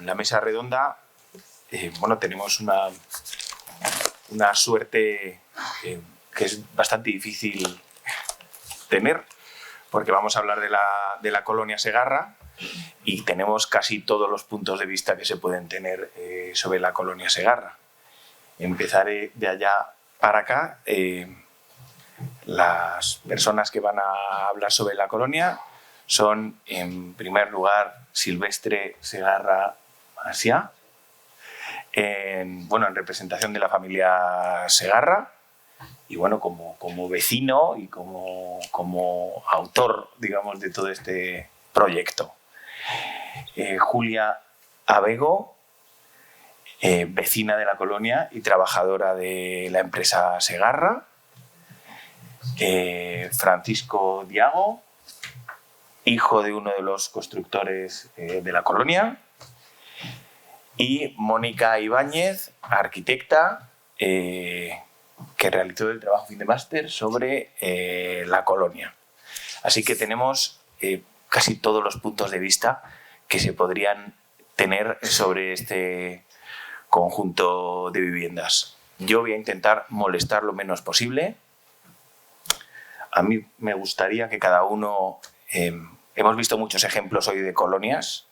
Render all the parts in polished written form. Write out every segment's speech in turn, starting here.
la mesa redonda, bueno, tenemos una suerte que es bastante difícil tener, porque vamos a hablar de la colonia Segarra y tenemos casi todos los puntos de vista que se pueden tener sobre la colonia Segarra. Empezaré de allá para acá. Las personas que van a hablar sobre la colonia son, en primer lugar, Silvestre Segarra Macià, en representación de la familia Segarra y bueno, como vecino y como autor, digamos, de todo este proyecto. Julia Abego, vecina de la colonia y trabajadora de la empresa Segarra. Francisco Diago, hijo de uno de los constructores de la colonia. Y Mónica Ibáñez, arquitecta, que realizó el trabajo fin de máster sobre la colonia. Así que tenemos casi todos los puntos de vista que se podrían tener sobre este conjunto de viviendas. Yo voy a intentar molestar lo menos posible. A mí me gustaría que cada uno... hemos visto muchos ejemplos hoy de colonias.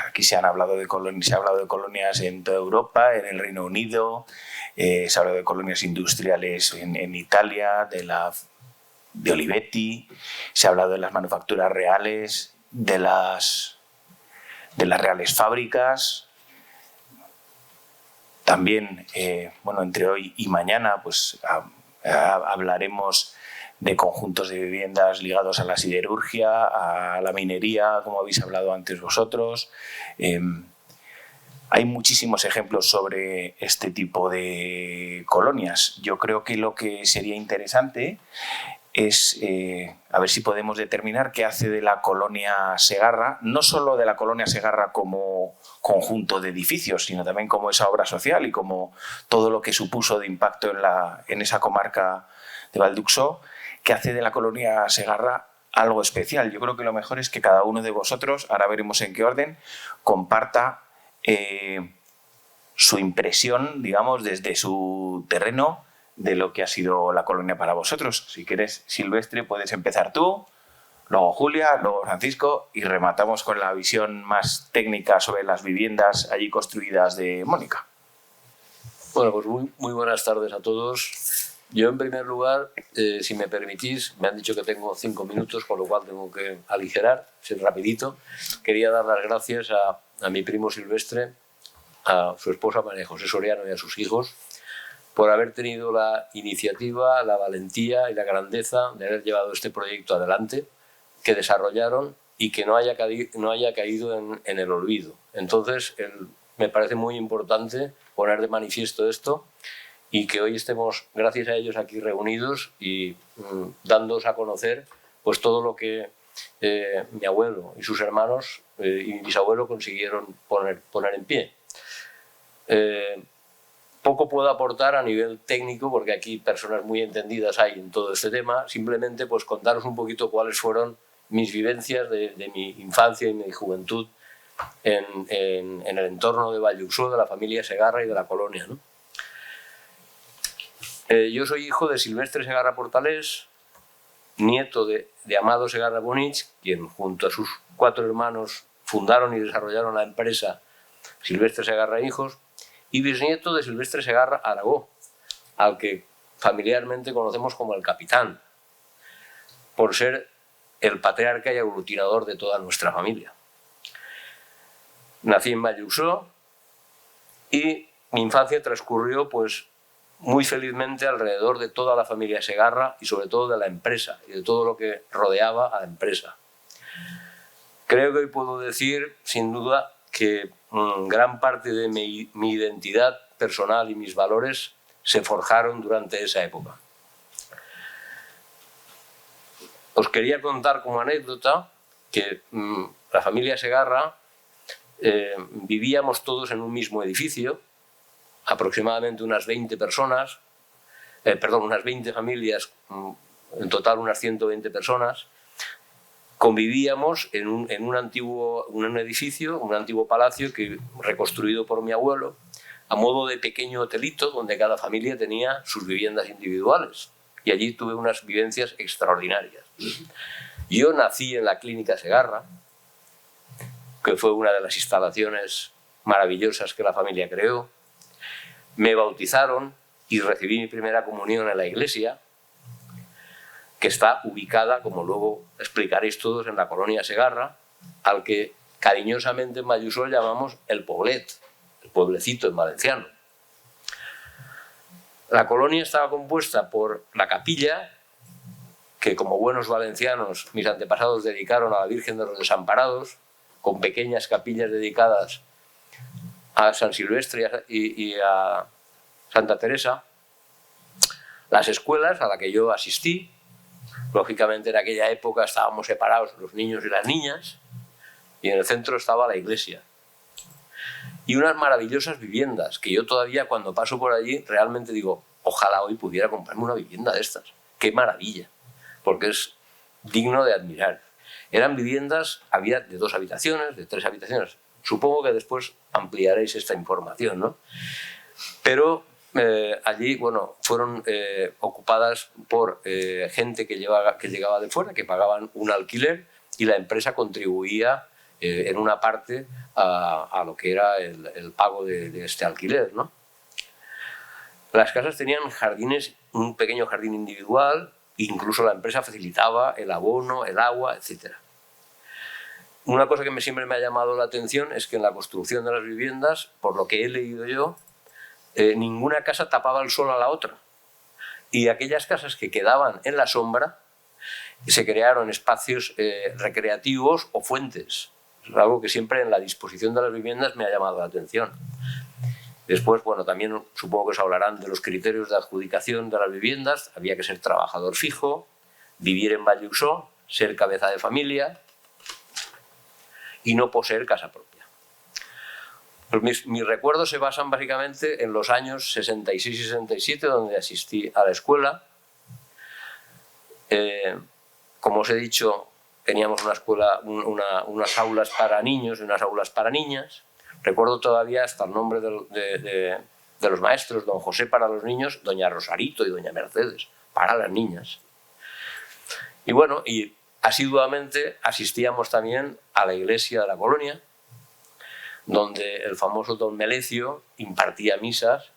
Aquí se ha hablado de colonias en toda Europa, en el Reino Unido, se ha hablado de colonias industriales en Italia, de Olivetti, se ha hablado de las manufacturas reales, de las reales fábricas. También, entre hoy y mañana, pues hablaremos de conjuntos de viviendas ligados a la siderurgia, a la minería, como habéis hablado antes vosotros. Hay muchísimos ejemplos sobre este tipo de colonias. Yo creo que lo que sería interesante es a ver si podemos determinar qué hace de la colonia Segarra, no solo de la colonia Segarra como conjunto de edificios, sino también como esa obra social y como todo lo que supuso de impacto en esa comarca de Val d'Uixó, que hace de la colonia Segarra algo especial. Yo creo que lo mejor es que cada uno de vosotros, ahora veremos en qué orden, comparta su impresión, digamos, desde su terreno de lo que ha sido la colonia para vosotros. Si quieres, Silvestre, puedes empezar tú, luego Julia, luego Francisco y rematamos con la visión más técnica sobre las viviendas allí construidas de Mónica. Bueno, pues muy buenas tardes a todos. Yo, en primer lugar, si me permitís, me han dicho que tengo 5 minutos, con lo cual tengo que aligerar, ser rapidito. Quería dar las gracias a mi primo Silvestre, a su esposa María José Soriano y a sus hijos, por haber tenido la iniciativa, la valentía y la grandeza de haber llevado este proyecto adelante, que desarrollaron y que no haya caído en el olvido. Entonces, me parece muy importante poner de manifiesto esto y que hoy estemos, gracias a ellos, aquí reunidos y dándoos a conocer pues todo lo que mi abuelo y sus hermanos y mi bisabuelo consiguieron poner en pie. Poco puedo aportar a nivel técnico, porque aquí personas muy entendidas hay en todo este tema. Simplemente pues contaros un poquito cuáles fueron mis vivencias de mi infancia y mi juventud en el entorno de Val d'Uixó, de la familia Segarra y de la colonia, ¿no? Yo soy hijo de Silvestre Segarra Portalés, nieto de Amado Segarra Bonich, quien junto a sus 4 hermanos fundaron y desarrollaron la empresa Silvestre Segarra Hijos, y bisnieto de Silvestre Segarra Aragó, al que familiarmente conocemos como el Capitán, por ser el patriarca y aglutinador de toda nuestra familia. Nací en Val d'Uixó y mi infancia transcurrió pues muy felizmente alrededor de toda la familia Segarra y sobre todo de la empresa y de todo lo que rodeaba a la empresa. Creo que hoy puedo decir, sin duda, que gran parte de mi identidad personal y mis valores se forjaron durante esa época. Os quería contar como anécdota que la familia Segarra vivíamos todos en un mismo edificio, aproximadamente unas 20 personas, unas 20 familias, en total unas 120 personas, convivíamos en un edificio, un antiguo palacio reconstruido por mi abuelo, a modo de pequeño hotelito donde cada familia tenía sus viviendas individuales. Y allí tuve unas vivencias extraordinarias. Yo nací en la Clínica Segarra, que fue una de las instalaciones maravillosas que la familia creó. Me bautizaron y recibí mi primera comunión en la iglesia, que está ubicada, como luego explicaréis todos, en la Colonia Segarra, al que cariñosamente en Vallhusol llamamos el Poblet, el pueblecito en valenciano. La colonia estaba compuesta por la capilla, que como buenos valencianos mis antepasados dedicaron a la Virgen de los Desamparados, con pequeñas capillas dedicadas a San Silvestre y a Santa Teresa. Las escuelas a las que yo asistí, lógicamente en aquella época estábamos separados los niños y las niñas, y en el centro estaba la iglesia. Y unas maravillosas viviendas, que yo todavía cuando paso por allí realmente digo, ojalá hoy pudiera comprarme una vivienda de estas. ¡Qué maravilla! Porque es digno de admirar. Eran viviendas, había de 2 habitaciones, de 3 habitaciones. Supongo que después ampliaréis esta información, ¿no? Pero allí, bueno, fueron ocupadas por gente que llegaba de fuera, que pagaban un alquiler y la empresa contribuía en una parte a lo que era el pago de este alquiler, ¿no? Las casas tenían jardines, un pequeño jardín individual, incluso la empresa facilitaba el abono, el agua, etc. Una cosa que siempre me ha llamado la atención es que en la construcción de las viviendas, por lo que he leído yo, ninguna casa tapaba el sol a la otra. Y aquellas casas que quedaban en la sombra, se crearon espacios recreativos o fuentes. Es algo que siempre en la disposición de las viviendas me ha llamado la atención. Después, bueno, también supongo que os hablarán de los criterios de adjudicación de las viviendas. Había que ser trabajador fijo, vivir en Vallhusol, ser cabeza de familia y no poseer casa propia. Pues mis recuerdos se basan básicamente en los años 66 y 67, donde asistí a la escuela. Como os he dicho, teníamos una escuela, unas aulas para niños y unas aulas para niñas. Recuerdo todavía hasta el nombre de los maestros, don José para los niños, doña Rosarito y doña Mercedes para las niñas. Y bueno, y asiduamente asistíamos también a la iglesia de la colonia, donde el famoso don Melecio impartía misas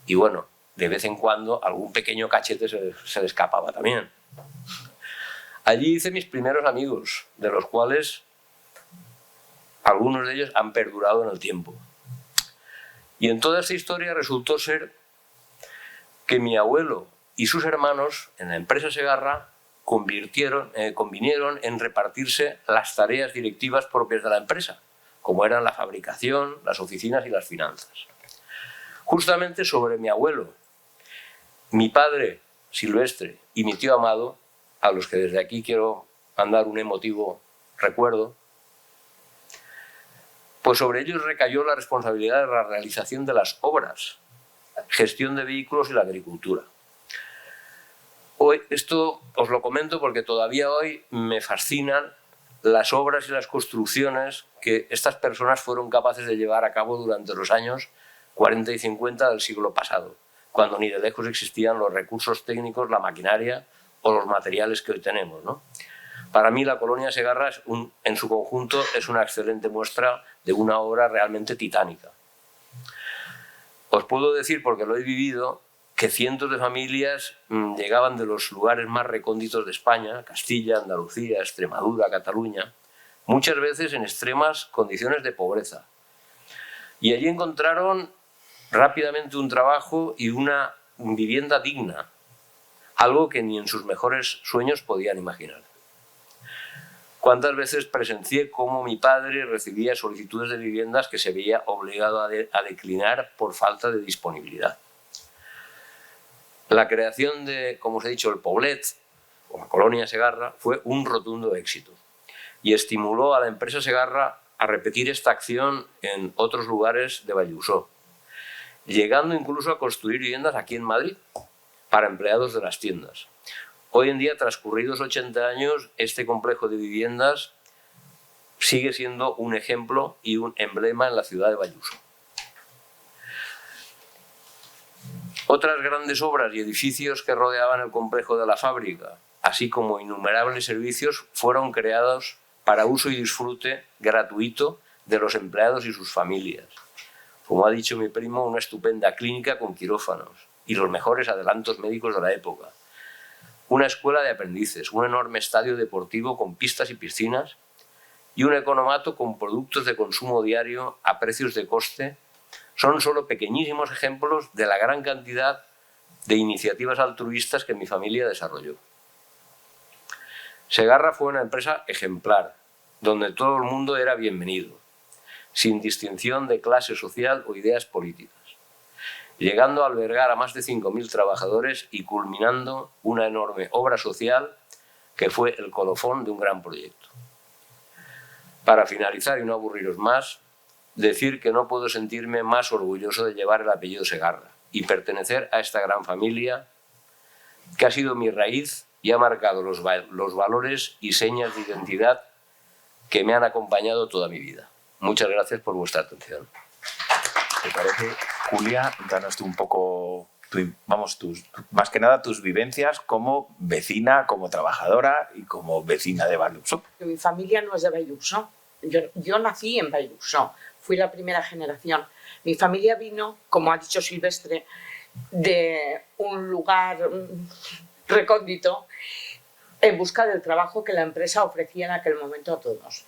y bueno, de vez en cuando algún pequeño cachete se le escapaba también. Allí hice mis primeros amigos, de los cuales algunos de ellos han perdurado en el tiempo. Y en toda esta historia resultó ser que mi abuelo y sus hermanos en la empresa Segarra convinieron en repartirse las tareas directivas propias de la empresa, como eran la fabricación, las oficinas y las finanzas. Justamente sobre mi abuelo, mi padre Silvestre y mi tío Amado, a los que desde aquí quiero mandar un emotivo recuerdo, pues sobre ellos recayó la responsabilidad de la realización de las obras, gestión de vehículos y la agricultura. Hoy, esto os lo comento porque todavía hoy me fascinan las obras y las construcciones que estas personas fueron capaces de llevar a cabo durante los años 40 y 50 del siglo pasado, cuando ni de lejos existían los recursos técnicos, la maquinaria o los materiales que hoy tenemos, ¿no? Para mí la colonia Segarra en su conjunto es una excelente muestra de una obra realmente titánica. Os puedo decir, porque lo he vivido, que cientos de familias llegaban de los lugares más recónditos de España, Castilla, Andalucía, Extremadura, Cataluña, muchas veces en extremas condiciones de pobreza. Y allí encontraron rápidamente un trabajo y una vivienda digna, algo que ni en sus mejores sueños podían imaginar. ¿Cuántas veces presencié cómo mi padre recibía solicitudes de viviendas que se veía obligado a declinar por falta de disponibilidad? La creación de, como os he dicho, el Poblet, o la colonia Segarra, fue un rotundo éxito y estimuló a la empresa Segarra a repetir esta acción en otros lugares de Vallhusol, llegando incluso a construir viviendas aquí en Madrid para empleados de las tiendas. Hoy en día, transcurridos 80 años, este complejo de viviendas sigue siendo un ejemplo y un emblema en la ciudad de Bayuso. Otras grandes obras y edificios que rodeaban el complejo de la fábrica, así como innumerables servicios, fueron creados para uso y disfrute gratuito de los empleados y sus familias. Como ha dicho mi primo, una estupenda clínica con quirófanos y los mejores adelantos médicos de la época. Una escuela de aprendices, un enorme estadio deportivo con pistas y piscinas y un economato con productos de consumo diario a precios de coste son solo pequeñísimos ejemplos de la gran cantidad de iniciativas altruistas que mi familia desarrolló. Segarra fue una empresa ejemplar, donde todo el mundo era bienvenido, sin distinción de clase social o ideas políticas, llegando a albergar a más de 5.000 trabajadores y culminando una enorme obra social que fue el colofón de un gran proyecto. Para finalizar y no aburriros más, decir que no puedo sentirme más orgulloso de llevar el apellido Segarra y pertenecer a esta gran familia que ha sido mi raíz y ha marcado los valores y señas de identidad que me han acompañado toda mi vida. Muchas gracias por vuestra atención. ¿Te parece, Julia? Danos tú un poco, más que nada, tus vivencias como vecina, como trabajadora y como vecina de Bayuso. Mi familia no es de Bayuso. Yo nací en Bayuso, fui la primera generación. Mi familia vino, como ha dicho Silvestre, de un lugar recóndito en busca del trabajo que la empresa ofrecía en aquel momento a todos.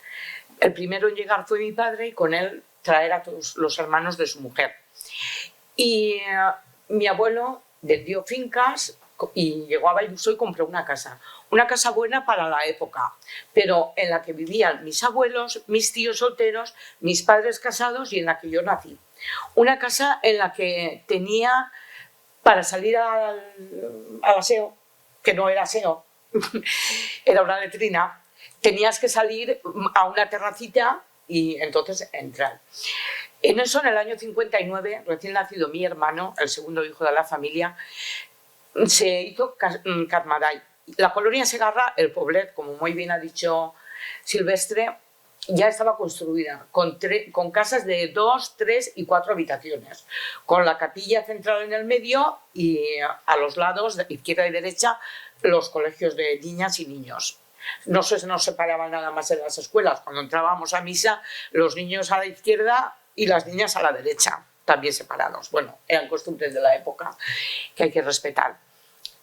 El primero en llegar fue mi padre y con él traer a todos los hermanos de su mujer. Y mi abuelo vendió fincas y llegó a Bayuso y compró una casa buena para la época, pero en la que vivían mis abuelos, mis tíos solteros, mis padres casados y en la que yo nací. Una casa en la que tenía para salir al aseo, que no era aseo, era una letrina, tenías que salir a una terracita y entonces entrar. En eso, en el año 59, recién nacido mi hermano, el segundo hijo de la familia, se hizo Carmaday. La colonia Segarra, el Poblet, como muy bien ha dicho Silvestre, ya estaba construida con casas de 2, 3 y 4 habitaciones, con la capilla central en el medio y a los lados, de izquierda y derecha, los colegios de niñas y niños. No se nos separaban nada más en las escuelas. Cuando entrábamos a misa, los niños a la izquierda y las niñas a la derecha, también separados. Bueno, eran costumbres de la época que hay que respetar.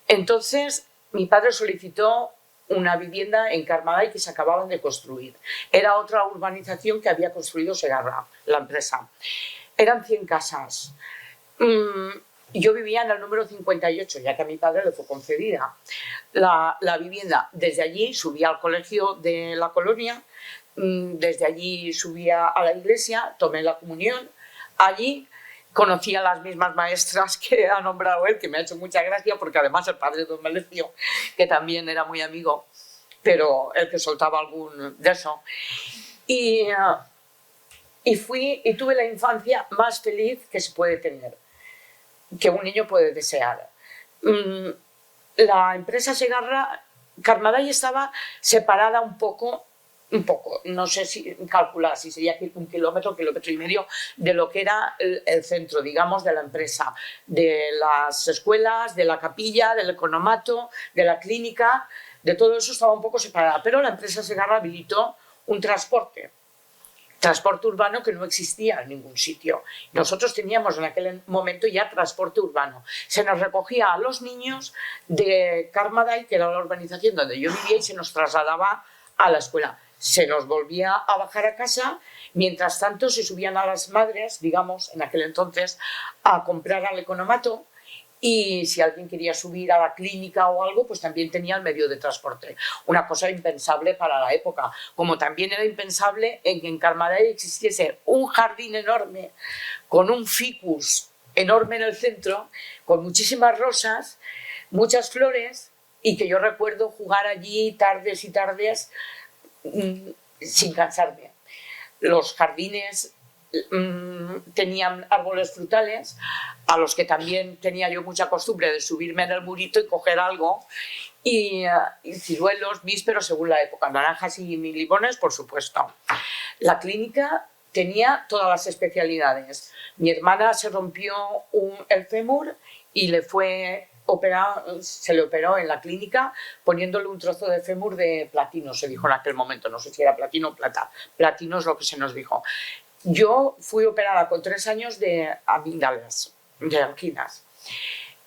Entonces, mi padre solicitó una vivienda en Carmaday que se acababan de construir. Era otra urbanización que había construido Segarra, la empresa. Eran 100 casas. Yo vivía en el número 58, ya que a mi padre le fue concedida la vivienda. Desde allí subía al colegio de la colonia, desde allí subía a la iglesia, tomé la comunión. Allí conocí a las mismas maestras que ha nombrado él, que me ha hecho mucha gracia, porque además el padre de don Melecio, que también era muy amigo, pero el que soltaba algún de eso. Y tuve la infancia más feliz que se puede tener, que un niño puede desear. La empresa Segarra, Carmaday estaba separada un poco, no sé si calcular si sería 1 kilómetro, kilómetro y medio de lo que era el centro, digamos, de la empresa, de las escuelas, de la capilla, del economato, de la clínica, de todo eso estaba un poco separada, pero la empresa Segarra habilitó un transporte urbano que no existía en ningún sitio. Nosotros teníamos en aquel momento ya transporte urbano. Se nos recogía a los niños de Carmaday, que era la urbanización donde yo vivía, y se nos trasladaba a la escuela. Se nos volvía a bajar a casa, mientras tanto se subían a las madres, digamos, en aquel entonces, a comprar al economato, y si alguien quería subir a la clínica o algo, pues también tenía el medio de transporte. Una cosa impensable para la época, como también era impensable en que en Carmaday existiese un jardín enorme, con un ficus enorme en el centro, con muchísimas rosas, muchas flores, y que yo recuerdo jugar allí tardes y tardes sin cansarme. Los jardines tenían árboles frutales, a los que también tenía yo mucha costumbre de subirme en el murito y coger algo y ciruelos, nísperos según la época, naranjas y limones, por supuesto. La clínica tenía todas las especialidades. Mi hermana se rompió el fémur y se le operó en la clínica poniéndole un trozo de fémur de platino, se dijo en aquel momento, no sé si era platino o plata, platino es lo que se nos dijo. Yo fui operada con 3 años de amígdalas, de anginas.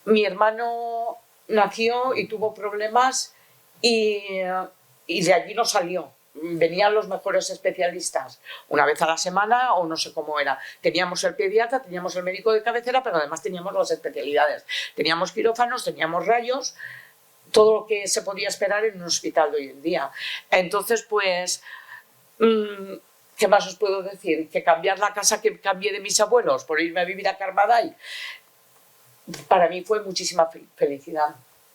Mi hermano nació y tuvo problemas y de allí no salió. Venían los mejores especialistas una vez a la semana o no sé cómo era. Teníamos el pediatra, teníamos el médico de cabecera, pero además teníamos las especialidades. Teníamos quirófanos, teníamos rayos, todo lo que se podía esperar en un hospital de hoy en día. Entonces, pues, ¿qué más os puedo decir? Que cambiar la casa que cambié de mis abuelos por irme a vivir a Carmaday, para mí fue muchísima felicidad.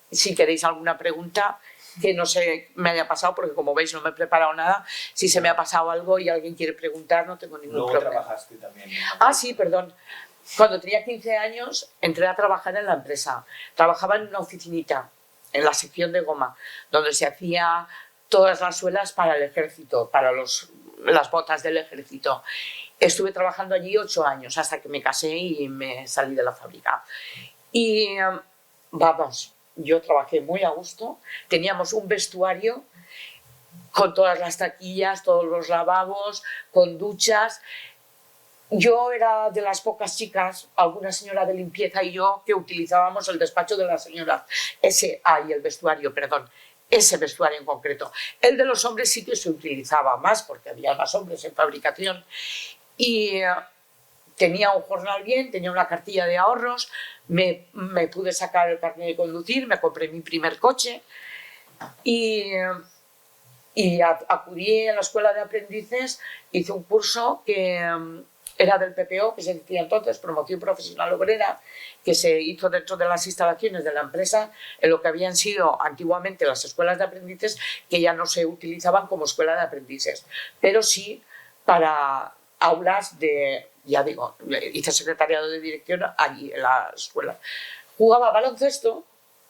Si queréis alguna pregunta que no sé me haya pasado, porque como veis no me he preparado nada, si se me ha pasado algo y alguien quiere preguntar, no tengo ningún problema. Luego trabajaste también. Sí, perdón. Cuando tenía 15 años entré a trabajar en la empresa. Trabajaba en una oficinita, en la sección de goma, donde se hacía todas las suelas para el ejército, para las botas del ejército. Estuve trabajando allí 8 años hasta que me casé y me salí de la fábrica. Y vamos, yo trabajé muy a gusto. Teníamos un vestuario con todas las taquillas, todos los lavabos, con duchas. Yo era de las pocas chicas, alguna señora de limpieza y yo, que utilizábamos el despacho de las señoras. El vestuario, perdón. Ese vestuario en concreto. El de los hombres sí que se utilizaba más, porque había más hombres en fabricación. Y tenía un jornal bien, tenía una cartilla de ahorros, me pude sacar el carnet de conducir, me compré mi primer coche y acudí a la escuela de aprendices, hice un curso que era del PPO, que se decía entonces, Promoción Profesional Obrera, que se hizo dentro de las instalaciones de la empresa, en lo que habían sido antiguamente las escuelas de aprendices, que ya no se utilizaban como escuela de aprendices, pero sí para aulas de, ya digo, hice secretariado de dirección allí en la escuela. Jugaba baloncesto,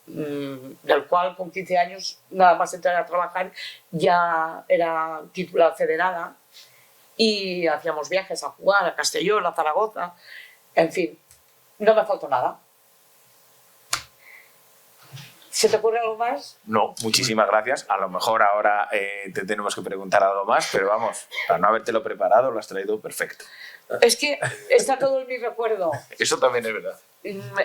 del cual con 15 años, nada más entrar a trabajar, ya era titular federada y hacíamos viajes a jugar a Castellón, a Zaragoza, en fin, no me faltó nada. ¿Se te ocurre algo más? No, muchísimas gracias. A lo mejor ahora te tenemos que preguntar algo más, pero vamos, para no habértelo preparado, lo has traído perfecto. Es que está todo en mi recuerdo. Eso también es verdad.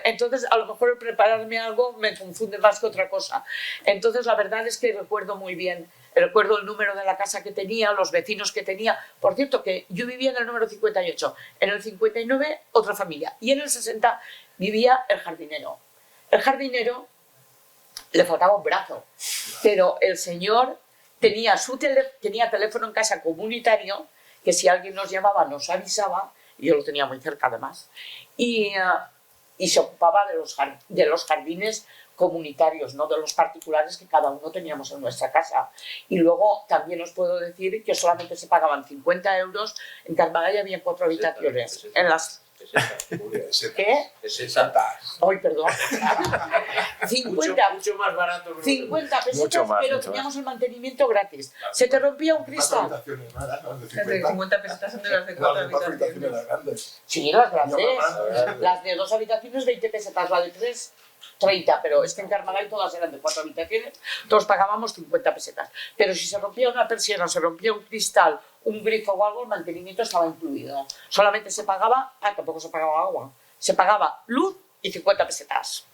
Entonces, a lo mejor el prepararme algo me confunde más que otra cosa. Entonces, la verdad es que recuerdo muy bien. Recuerdo el número de la casa que tenía, los vecinos que tenía. Por cierto, que yo vivía en el número 58. En el 59, otra familia. Y en el 60 vivía el jardinero. El jardinero le faltaba un brazo, pero el señor tenía teléfono en casa comunitario, que si alguien nos llamaba nos avisaba, y yo lo tenía muy cerca además, y se ocupaba de los jardines comunitarios, no de los particulares que cada uno teníamos en nuestra casa. Y luego también os puedo decir que solamente se pagaban 50 euros, en Carmaday había 4 habitaciones. En las... ¿Qué? 60. Ay, perdón. 50, mucho más barato. 50 pesetas, Mucho más, pero mucho teníamos el mantenimiento gratis. Se te rompía un cristal. Las habitaciones, ¿no? Las de Las de 50. 50 pesetas son de las de 4 Las habitaciones habitaciones. grandes. Sí, las grandes. Ya, Las de 2 habitaciones, 20 pesetas. La de 3, 30. Pero es que en Carmaday todas eran de 4 habitaciones. Todos pagábamos 50 pesetas. Pero si se rompía una persiana, se rompía un cristal, un grifo o algo, el mantenimiento estaba incluido. Solamente se pagaba, tampoco se pagaba agua. Se pagaba luz y 50 pesetas.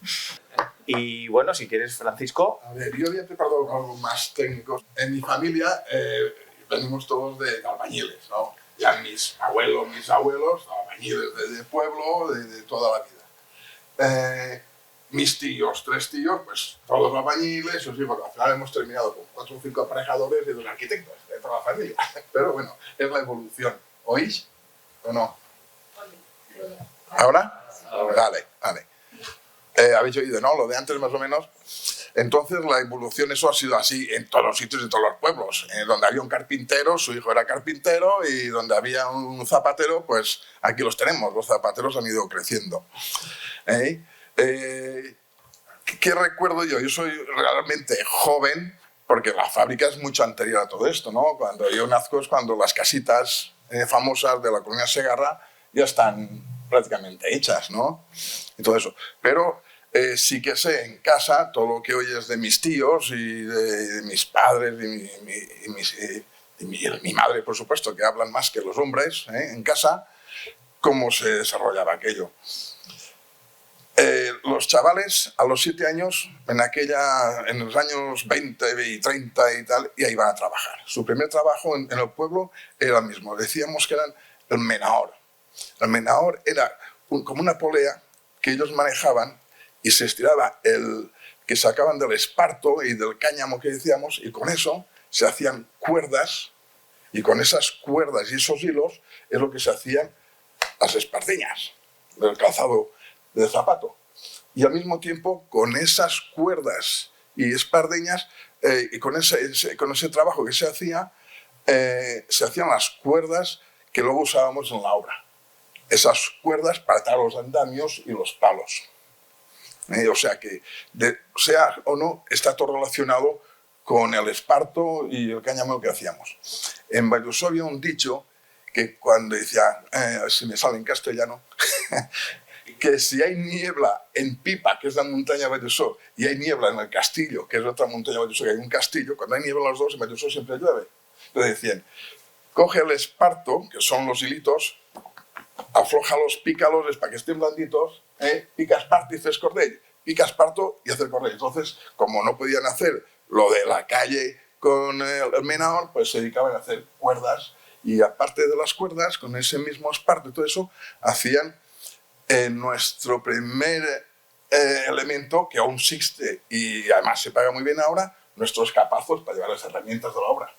Y bueno, si quieres, Francisco. A ver, yo había preparado algo más técnico. En mi familia venimos todos de albañiles, ¿no? Ya mis abuelos, albañiles de pueblo, de toda la vida. Mis tíos, 3 tíos, pues todos albañiles, sus hijos. Al final hemos terminado con 4 o 5 aparejadores y 2 arquitectos de toda la familia. Pero bueno, es la evolución. ¿Oís o no? ¿Ahora? Vale. Habéis oído, ¿no? Lo de antes más o menos. Entonces la evolución, eso ha sido así en todos los sitios, en todos los pueblos. Donde había un carpintero, su hijo era carpintero, y donde había un zapatero, pues aquí los tenemos. Los zapateros han ido creciendo. ¿Qué recuerdo yo? Yo soy realmente joven, porque la fábrica es mucho anterior a todo esto, ¿no? Cuando yo nazco es cuando las casitas famosas de la colonia Segarra ya están prácticamente hechas, ¿no? Y todo eso. Pero sí que sé en casa todo lo que oyes de mis tíos y de mis padres y mi madre, por supuesto, que hablan más que los hombres en casa, cómo se desarrollaba aquello. Los chavales a los 7 años, en los años 20 y 30 y tal, ya iban a trabajar. Su primer trabajo en el pueblo era el mismo. Decíamos que eran el menahor. El menahor era como una polea que ellos manejaban y se estiraba el que sacaban del esparto y del cáñamo que decíamos, y con eso se hacían cuerdas, y con esas cuerdas y esos hilos es lo que se hacían las espardeñas del calzado del zapato. Y al mismo tiempo, con esas cuerdas y espardeñas, y con ese trabajo que se hacían las cuerdas que luego usábamos en la obra. Esas cuerdas para atar los andamios y los palos. O sea que, sea o no, está todo relacionado con el esparto y el cáñamo que hacíamos. En Valluzó había un dicho que cuando decía, si me sale en castellano, que si hay niebla en Pipa, que es la montaña de Valluzó, y hay niebla en el Castillo, que es otra montaña de Valluzó, que hay un castillo, cuando hay niebla en los dos, en Valluzó siempre llueve. Entonces decían, coge el esparto, que son los hilitos, aflójalos, pícalos, para que estén blanditos, pica esparto y haces cordell, pica esparto y hacer cordell. Entonces, como no podían hacer lo de la calle con el menahor, pues se dedicaban a hacer cuerdas, y aparte de las cuerdas, con ese mismo esparto y todo eso, hacían nuestro primer elemento, que aún existe y además se paga muy bien ahora, nuestros capazos para llevar las herramientas de la obra.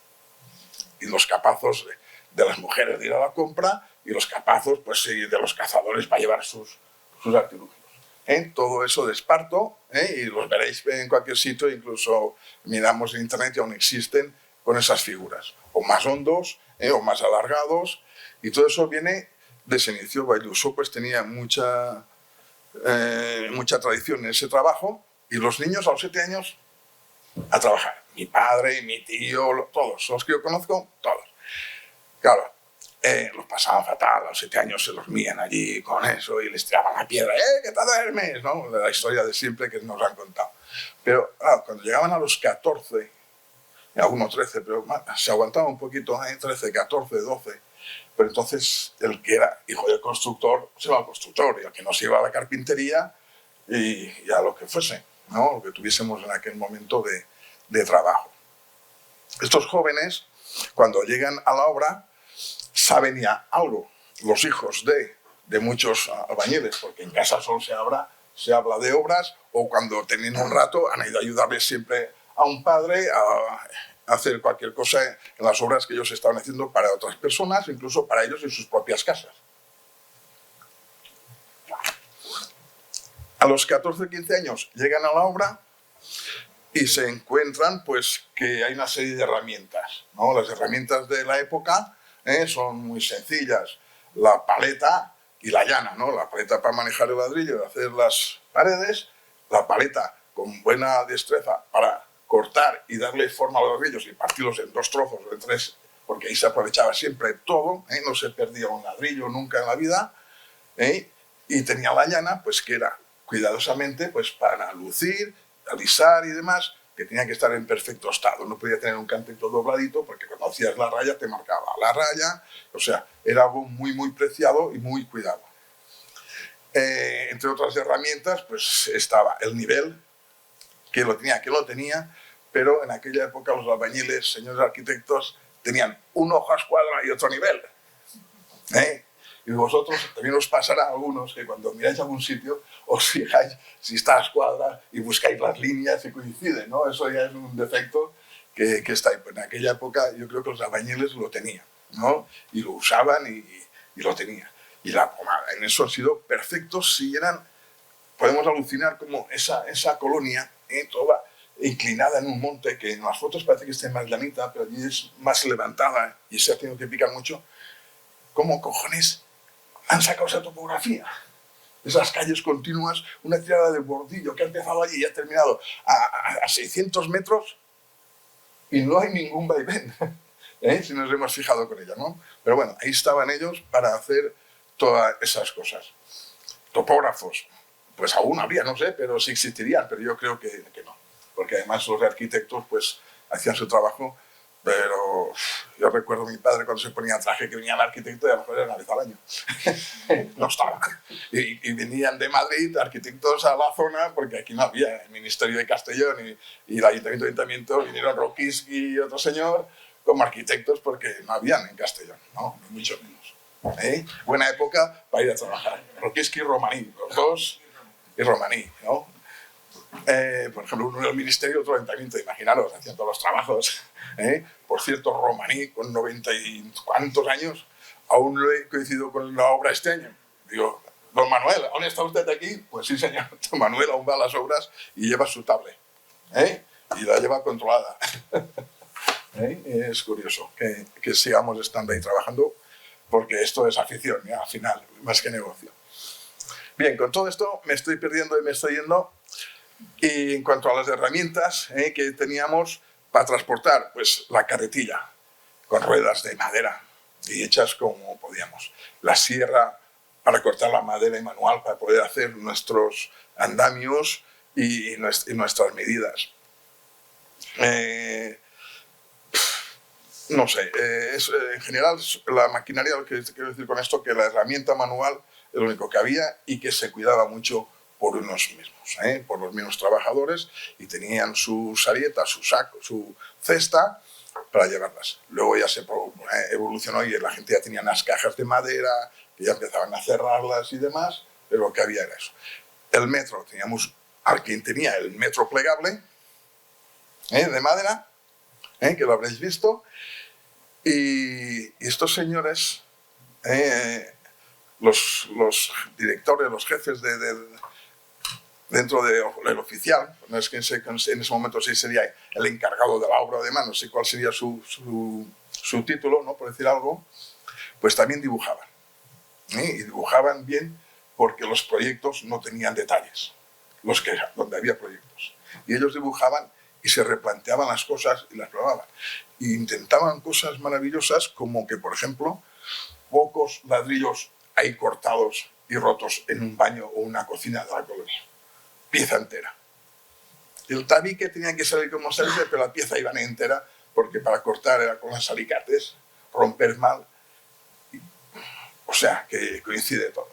Y los capazos de las mujeres de ir a la compra, y los capazos pues, de los cazadores para llevar sus artilugios. Todo eso de esparto, y los veréis en cualquier sitio, incluso miramos en internet y aún existen con esas figuras, o más hondos, o más alargados, y todo eso viene de ese inicio. Valluzó pues tenía mucha tradición en ese trabajo, y los niños a los 7 años a trabajar. Mi padre, mi tío, todos los que yo conozco, todos. Claro, los pasaban fatal, a los 7 años se dormían allí con eso y les tiraban la piedra, ¿qué te duermes? ¿No? La historia de siempre que nos han contado. Pero cuando llegaban a los 14, y algunos 13, pero se aguantaba un poquito, 13, 14, 12, pero entonces el que era hijo del constructor se iba al constructor, y el que no se iba a la carpintería y a lo que fuese, ¿no? Lo que tuviésemos en aquel momento de trabajo. Estos jóvenes, cuando llegan a la obra, saben ya algo, los hijos de muchos albañiles, porque en casa solo se habla de obras, o cuando tienen un rato han ido a ayudarles siempre a un padre a hacer cualquier cosa en las obras que ellos estaban haciendo para otras personas, incluso para ellos en sus propias casas. A los 14 o 15 años llegan a la obra y se encuentran pues, que hay una serie de herramientas, ¿no? Las herramientas de la época son muy sencillas. La paleta y la llana, ¿no? La paleta para manejar el ladrillo y hacer las paredes, la paleta con buena destreza para cortar y darle forma a los ladrillos y partirlos en 2 trozos o en 3, porque ahí se aprovechaba siempre todo, no se perdía un ladrillo nunca en la vida, y tenía la llana, pues que era cuidadosamente pues, para lucir, alisar y demás, que tenía que estar en perfecto estado. No podía tener un cantito dobladito, porque cuando hacías la raya te marcaba la raya. O sea, era algo muy, muy preciado y muy cuidado. Entre otras herramientas, pues estaba el nivel, que lo tenía, pero en aquella época los albañiles, señores arquitectos, tenían un ojo a escuadra y otro nivel. Y vosotros también os pasará a algunos que cuando miráis algún sitio os fijáis si está a escuadra y buscáis las líneas y coinciden, ¿no? Eso ya es un defecto que está ahí. Pues en aquella época yo creo que los albañiles lo tenían, ¿no? Y lo usaban y lo tenían. Y la pomada, en eso han sido perfectos. Si eran, podemos alucinar como esa colonia, toda inclinada en un monte, que en las fotos parece que esté más llanita, pero allí es más levantada y se ha tenido que picar mucho. ¿Cómo cojones han sacado esa topografía? esas calles continuas, una tirada de bordillo que ha empezado allí y ha terminado a 600 metros y no hay ningún vaivén, si nos hemos fijado con ella, ¿no? Pero bueno, ahí estaban ellos para hacer todas esas cosas. Topógrafos, pues aún habría, no sé, pero sí existirían, pero yo creo que no, porque además los arquitectos pues hacían su trabajo, pero yo recuerdo a mi padre cuando se ponía traje que venía el arquitecto y a lo mejor era una vez al año. No estaba. Y venían de Madrid arquitectos a la zona, porque aquí no había el Ministerio de Castellón y el Ayuntamiento, vinieron Roquisky y otro señor como arquitectos porque no habían en Castellón, no, mucho menos. Buena época para ir a trabajar. Roquisky y Romaní, los dos, y Romaní, ¿no? Por ejemplo, uno del ministerio, otro ayuntamiento, imaginaros, hacían todos los trabajos. Por cierto, Romaní, con 90 y cuantos años, aún lo he coincidido con la obra este año. Digo, don Manuel, ¿aún está usted aquí? Pues sí, señor, don Manuel aún va a las obras y lleva su tablet, y la lleva controlada. Es curioso que sigamos estando ahí trabajando, porque esto es afición, al final, más que negocio. Bien, con todo esto me estoy perdiendo y me estoy yendo. Y en cuanto a las herramientas que teníamos para transportar, pues la carretilla con ruedas de madera y hechas como podíamos. La sierra para cortar la madera y manual para poder hacer nuestros andamios y nuestras medidas. No sé, en general la maquinaria, lo que quiero decir con esto, que la herramienta manual es lo único que había y que se cuidaba mucho por unos mismos, por los mismos trabajadores, y tenían sus arietas, su saco, su cesta para llevarlas. Luego ya se evolucionó y la gente ya tenía unas cajas de madera, que ya empezaban a cerrarlas y demás, pero lo que había era eso. El metro, teníamos a quien tenía el metro plegable, de madera, que lo habréis visto, y estos señores, los directores, los jefes dentro del oficial, no es que en ese momento sí sería el encargado de la obra de mano, no sé cuál sería su título, ¿no? Por decir algo, pues también dibujaban. Y dibujaban bien porque los proyectos no tenían detalles, donde había proyectos. Y ellos dibujaban y se replanteaban las cosas y las probaban. E intentaban cosas maravillosas como que, por ejemplo, pocos ladrillos ahí cortados y rotos en un baño o una cocina de la colonia. Pieza entera. El tabique tenía que salir como saliera, pero la pieza iba entera, porque para cortar era con los alicates, romper mal. O sea, que coincide todo.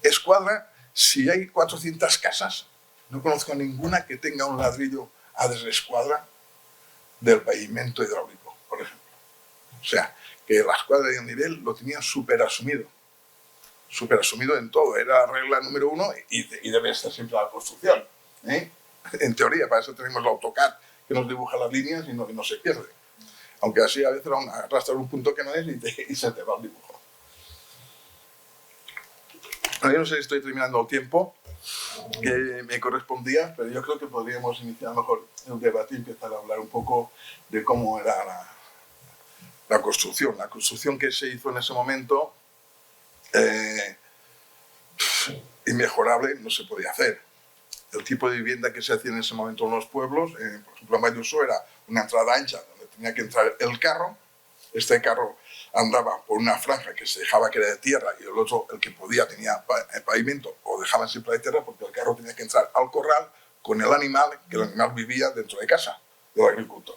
Escuadra, si hay 400 casas, no conozco ninguna que tenga un ladrillo a desescuadra del pavimento hidráulico, por ejemplo. O sea, que la escuadra de un nivel lo tenían súper asumido en todo, era la regla número 1 y debe estar siempre la construcción. En teoría, para eso tenemos el AutoCAD que nos dibuja las líneas y no se pierde. Aunque así a veces arrastrar un punto que no es y se te va el dibujo. Yo no sé si estoy terminando el tiempo que me correspondía, pero yo creo que podríamos iniciar mejor el debate y empezar a hablar un poco de cómo era la construcción. La construcción que se hizo en ese momento, inmejorable, no se podía hacer. El tipo de vivienda que se hacía en ese momento en los pueblos, por ejemplo en Valluso, era una entrada ancha donde tenía que entrar el carro. Este carro andaba por una franja que se dejaba que era de tierra y el otro, el que podía, tenía pavimento o dejaban siempre de tierra, porque el carro tenía que entrar al corral con el animal, que el animal vivía dentro de casa del agricultor,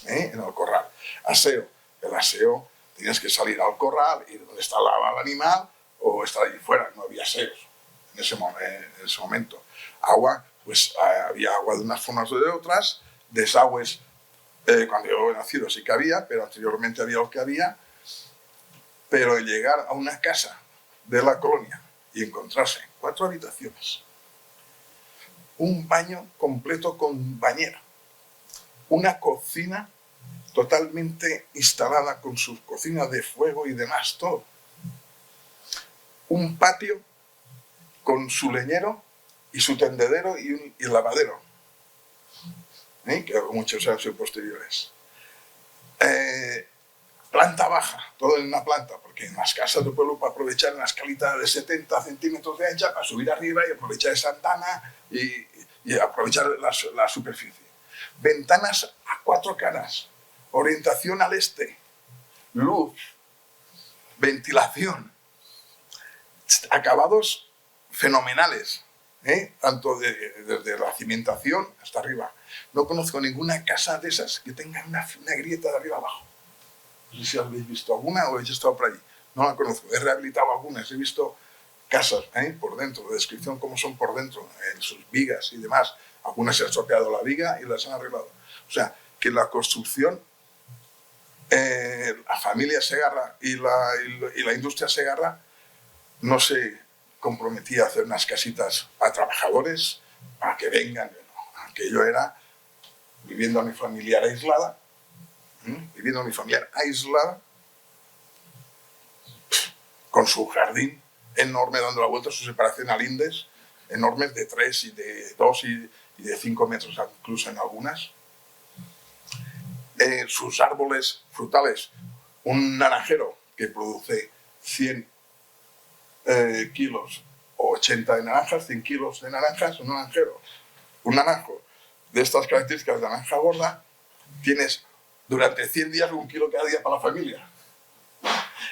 en el corral. Aseo, el aseo, tenías que salir al corral y donde estaba el animal o estar allí fuera, no había aseos en ese momento. Agua, pues había agua de unas formas o de otras, desagües. Cuando yo he nacido sí que había, pero anteriormente había lo que había. Pero llegar a una casa de la colonia y encontrarse 4 habitaciones, un baño completo con bañera, una cocina totalmente instalada con su cocina de fuego y demás, todo, un patio con su leñero y su tendedero y lavadero, que muchos han sido posteriores. planta baja, todo en una planta, porque en las casas del pueblo para aprovechar una escalita de 70 centímetros de ancha para subir arriba y aprovechar esa ventana y aprovechar la superficie. Ventanas a 4 caras, orientación al este, luz, ventilación, acabados fenomenales, tanto desde la cimentación hasta arriba. No conozco ninguna casa de esas que tenga una grieta de arriba abajo. No sé si habéis visto alguna o habéis estado por allí. No la conozco. He rehabilitado algunas. He visto casas por dentro, de descripción cómo son por dentro, en sus vigas y demás. Algunas se han estropeado la viga y las han arreglado. O sea, que la construcción, la familia Segarra y la industria Segarra no se comprometía a hacer unas casitas a trabajadores, para que vengan. No. Aquello era viviendo a mi familiar aislada, con su jardín enorme dando la vuelta, su separación a lindes, enormes de 3 y de 2 y de 5 metros incluso en algunas. Sus árboles frutales, un naranjero que produce 100 kilos o 80 de naranjas, 100 kilos de naranjas, un naranjo de estas características de naranja gorda, tienes durante 100 días 1 kilo cada día para la familia.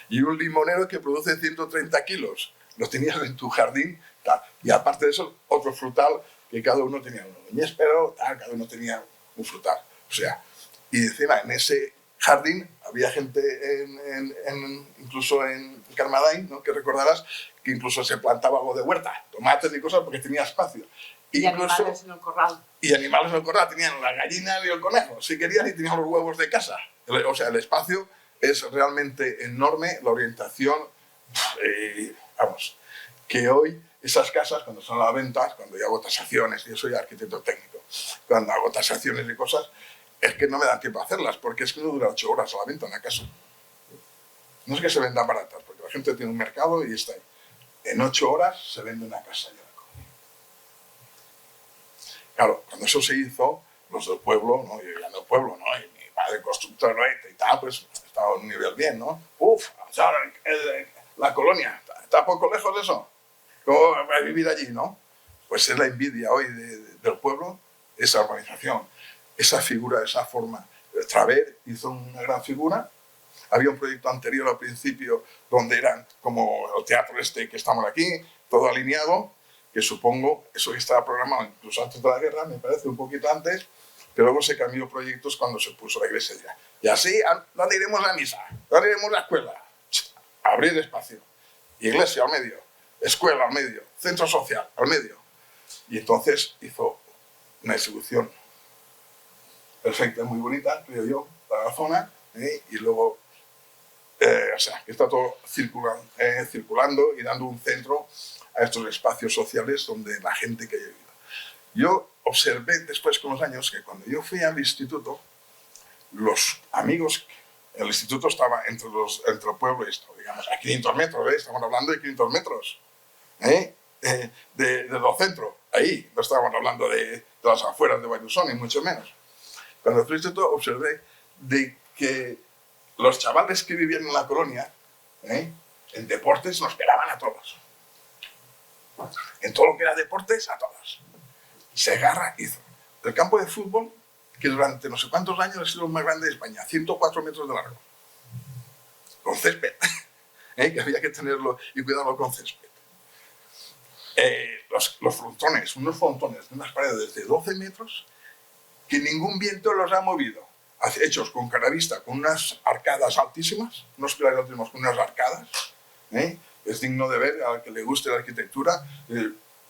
Y un limonero que produce 130 kilos, los tenías en tu jardín, tal. Y aparte de eso, otro frutal que cada uno tenía uno. Ñéspero, tal, cada uno tenía un frutal. O sea, y encima en ese jardín había gente, incluso en Carmadain, ¿no?, que recordarás, que incluso se plantaba algo de huerta, tomates y cosas, porque tenía espacio. Y incluso, animales en el corral. Y animales en el corral, tenían la gallina y el conejo, si querían, y tenían los huevos de casa. O sea, el espacio es realmente enorme, la orientación, vamos, que hoy esas casas, cuando son a la venta, cuando yo hago tasaciones, yo soy arquitecto técnico, cuando hago tasaciones y cosas, es que no me dan tiempo a hacerlas, porque es que no dura 8 horas a la venta una casa. No es que se vendan baratas, porque la gente tiene un mercado y está ahí. En 8 horas se vende una casa ya. Claro, cuando eso se hizo, los del pueblo, ¿no? Yo ya no pueblo, ¿no? Y mi padre constructor y tal, pues estaba a un nivel bien, ¿no? La colonia, ¿está poco lejos de eso? ¿Cómo va a vivir allí, no? Pues es la envidia hoy del pueblo, esa urbanización, esa figura, esa forma. Traver hizo una gran figura. Había un proyecto anterior al principio donde eran como el teatro este que estamos aquí, todo alineado, que supongo, eso que estaba programado incluso antes de la guerra, me parece un poquito antes, pero luego se cambió proyectos cuando se puso la iglesia ya. Y así, ¿dónde iremos a misa? ¿Dónde iremos a la escuela? Abrir espacio. Iglesia al medio, escuela al medio, centro social al medio. Y entonces hizo una distribución perfecta, muy bonita, creo yo, para la zona, y luego, o sea, que está todo circulando y dando un centro a estos espacios sociales donde la gente que haya vivido. Yo observé después con los años que cuando yo fui al instituto, los amigos, el instituto estaba entre el pueblo y esto, digamos, a 500 metros, estamos hablando de 500 metros, del centro, ahí, no estábamos hablando de las afueras de Bailuzón, ni mucho menos. Cuando fui al instituto observé de que los chavales que vivían en la colonia, en deportes nos pelaban a todos. En todo lo que era deportes, a todos. Segarra hizo el campo de fútbol, que durante no sé cuántos años ha sido el más grande de España, 104 metros de largo, con césped, que había que tenerlo y cuidarlo con césped. Los frontones, unos frontones de unas paredes de 12 metros, que ningún viento los ha movido, hechos con caravista, con unas arcadas altísimas, unos pilares altísimos con unas arcadas, es digno de ver al que le guste la arquitectura.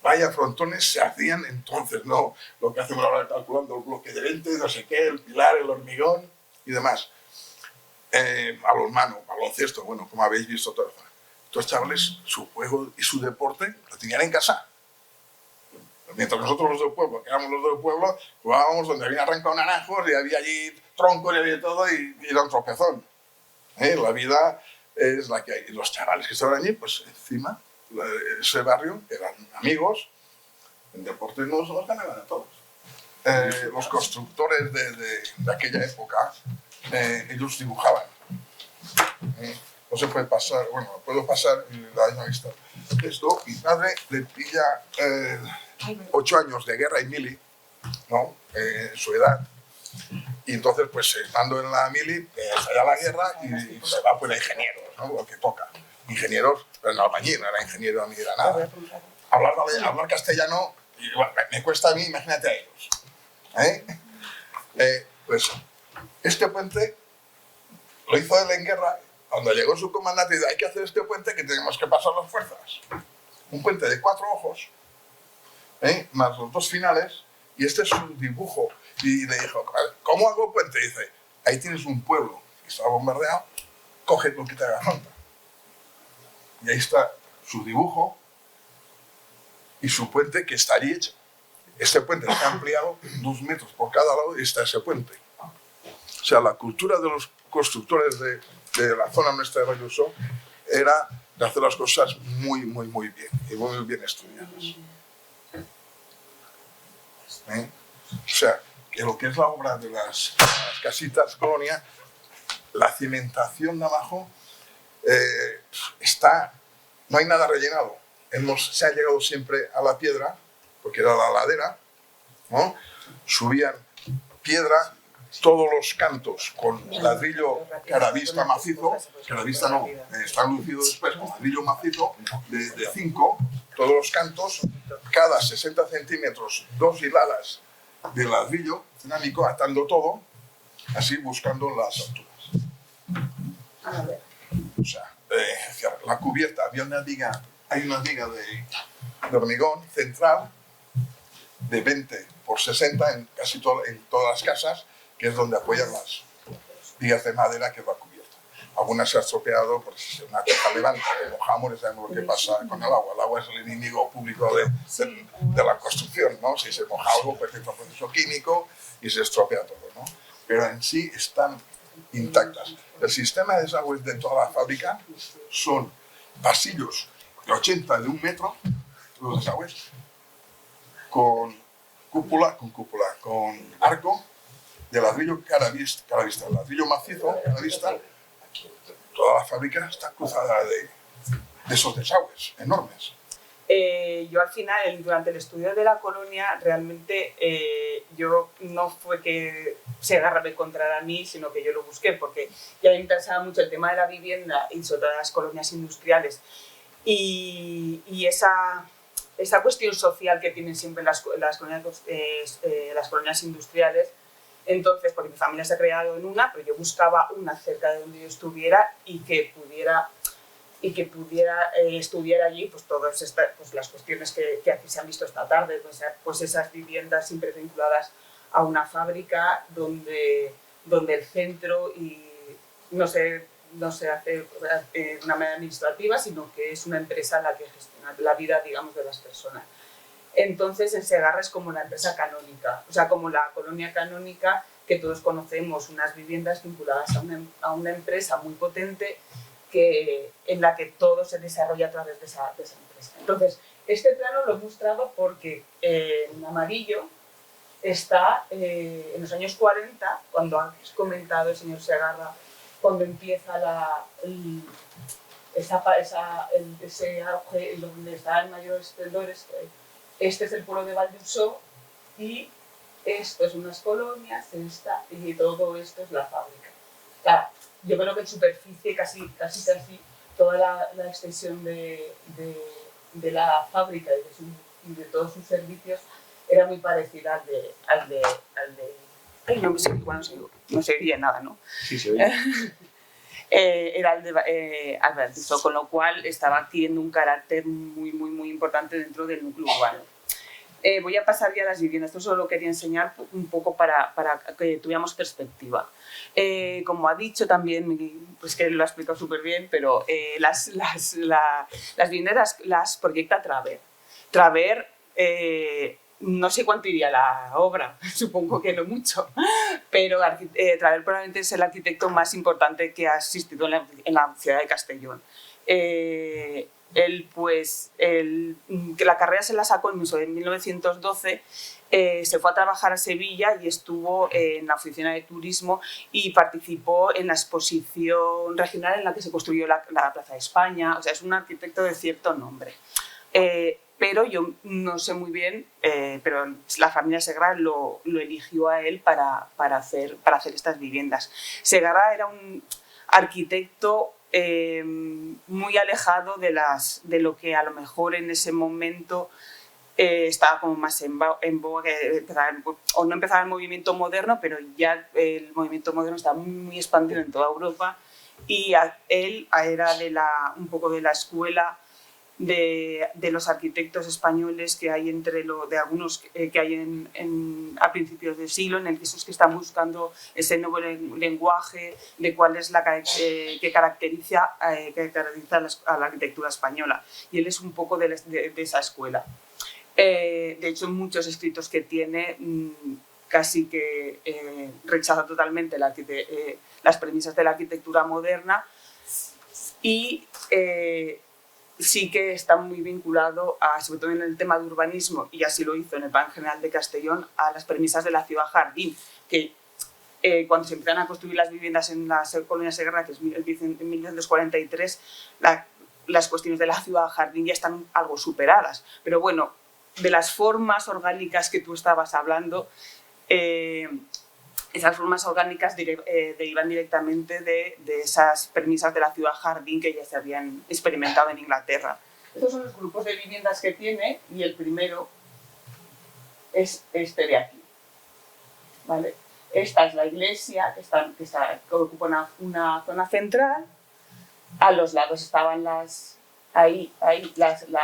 Vaya frontones se hacían entonces, no lo que hacemos ahora calculando el bloque de 20, no sé qué, el pilar, el hormigón y demás. Balonmano, baloncesto, bueno, como habéis visto todo. Estos chavales, su juego y su deporte lo tenían en casa. Mientras nosotros los del pueblo, que éramos los del pueblo, jugábamos donde había arrancado naranjos y había allí troncos y había todo y era un tropezón. La vida es la que hay. Y los chavales que estaban allí, pues encima, ese barrio, que eran amigos, en deporte nos ganaban a todos. Los constructores de aquella época, ellos dibujaban. No se puede pasar, bueno, lo puedo pasar y la daño vista. Esto, mi padre le pilla 8 años de guerra y mili, ¿no? En su edad. Y entonces, pues estando en la mili, estalla la guerra y se va pues a ingenieros, ¿no? Lo que toca. Ingenieros, pero no albañil, no era ingeniero ni era nada. Hablar castellano bueno, me cuesta a mí, imagínate a ellos. Pues este puente lo hizo él en guerra. Cuando llegó su comandante, dice, hay que hacer este puente que tenemos que pasar las fuerzas. Un puente de 4 ojos, más los 2 finales, y este es su dibujo. Y le dijo, ¿cómo hago el puente? Y dice, ahí tienes un pueblo que está bombardeado, coge lo que te haga falta. Y ahí está su dibujo y su puente que está allí hecho. Este puente está ampliado 2 metros por cada lado y está ese puente. O sea, la cultura de los constructores de la zona nuestra de Valluso era de hacer las cosas muy bien y muy bien estudiadas. O sea, que lo que es la obra de las casitas colonia, la cimentación de abajo no hay nada rellenado. Se ha llegado siempre a la piedra, porque era la ladera, ¿no? Subían piedra, todos los cantos con ladrillo caravista macizo, caravista no, está lucido después con ladrillo macizo de 5, todos los cantos, cada 60 centímetros, 2 hiladas de ladrillo dinámico, atando todo, así buscando las alturas. O sea, la cubierta, hay una viga de hormigón central de 20 por 60 en todas las casas, que es donde apoyan las vigas de madera, que es la cubierta. Algunas se ha estropeado, pues si una caja levanta, que mojamos, sabemos lo que pasa con el agua. El agua es el enemigo público de la construcción, ¿no? Si se moja algo, pues entra un proceso químico y se estropea todo, ¿no? Pero en sí están intactas. El sistema de desagües de toda la fábrica son pasillos de 80 de 1 metro, los desagües, con cúpula, con arco, de ladrillo caravista, ladrillo macizo, caravista. Toda la fábrica está cruzada de esos desagües enormes. Yo al final, durante el estudio de la colonia, realmente yo no fue que Segarra me encontrara a mí, sino que yo lo busqué, porque ya me interesaba mucho el tema de la vivienda y sobre todo las colonias industriales. Y esa cuestión social que tienen siempre las colonias industriales. Entonces, porque mi familia se ha creado en una, pero yo buscaba una cerca de donde yo estuviera y que pudiera estudiar allí pues todas las cuestiones que aquí se han visto esta tarde, pues esas viviendas siempre vinculadas a una fábrica donde el centro no se hace de una manera administrativa, sino que es una empresa la que gestiona la vida, digamos, de las personas. Entonces, en Segarra es como la empresa canónica, o sea, como la colonia canónica que todos conocemos, unas viviendas vinculadas a una empresa muy potente en la que todo se desarrolla a través de esa empresa. Entonces, este plano lo he mostrado porque en amarillo está en los años 40, cuando ha comentado el señor Segarra, cuando empieza ese auge donde está el mayor esplendor. Este es el pueblo de Valldusó y esto es unas colonias, y todo esto es la fábrica. Claro, yo creo que en superficie casi toda la extensión de la fábrica y de todos sus servicios era muy parecida al de ay, no sé, igual no se oye nada, ¿no? Sí, se oye. Era el de Valldusó, con lo cual estaba adquiriendo un carácter muy importante dentro del núcleo urbano. Voy a pasar ya a las viviendas. Esto solo quería enseñar un poco para que tuviéramos perspectiva. Como ha dicho también, pues que lo ha explicado súper bien, pero las viviendas las proyecta Traver. Traver, no sé cuánto iría la obra, supongo que no mucho, pero Traver probablemente es el arquitecto más importante que ha existido en la ciudad de Castellón. él, pues, que la carrera se la sacó en 1912, se fue a trabajar a Sevilla y estuvo en la oficina de turismo y participó en la exposición regional en la que se construyó la Plaza de España. O sea, es un arquitecto de cierto nombre. Pero yo no sé muy bien, pero la familia Segarra lo eligió a él para hacer estas viviendas. Segarra era un arquitecto muy alejado de lo que a lo mejor en ese momento estaba como más en boga, o no empezaba el movimiento moderno, pero ya el movimiento moderno estaba muy expandido en toda Europa, y él era un poco de la escuela de los arquitectos españoles que hay de algunos que hay a principios del siglo, en el que esos que están buscando ese nuevo lenguaje de cuál es que caracteriza a la arquitectura española. Y él es un poco de esa escuela. De hecho, en muchos escritos que tiene, casi que rechaza totalmente las premisas de la arquitectura moderna, y sí que está muy vinculado, sobre todo en el tema de urbanismo, y así lo hizo en el Plan General de Castellón, a las premisas de la ciudad jardín, que cuando se empiezan a construir las viviendas en la colonia Segarra, que es en 1943, las cuestiones de la ciudad jardín ya están algo superadas. Pero bueno, de las formas orgánicas que tú estabas hablando, esas formas orgánicas derivan directamente de esas premisas de la ciudad jardín que ya se habían experimentado en Inglaterra. Estos son los grupos de viviendas que tiene, y el primero es este de aquí, ¿vale? Esta es la iglesia, que ocupa una zona central. A los lados estaban la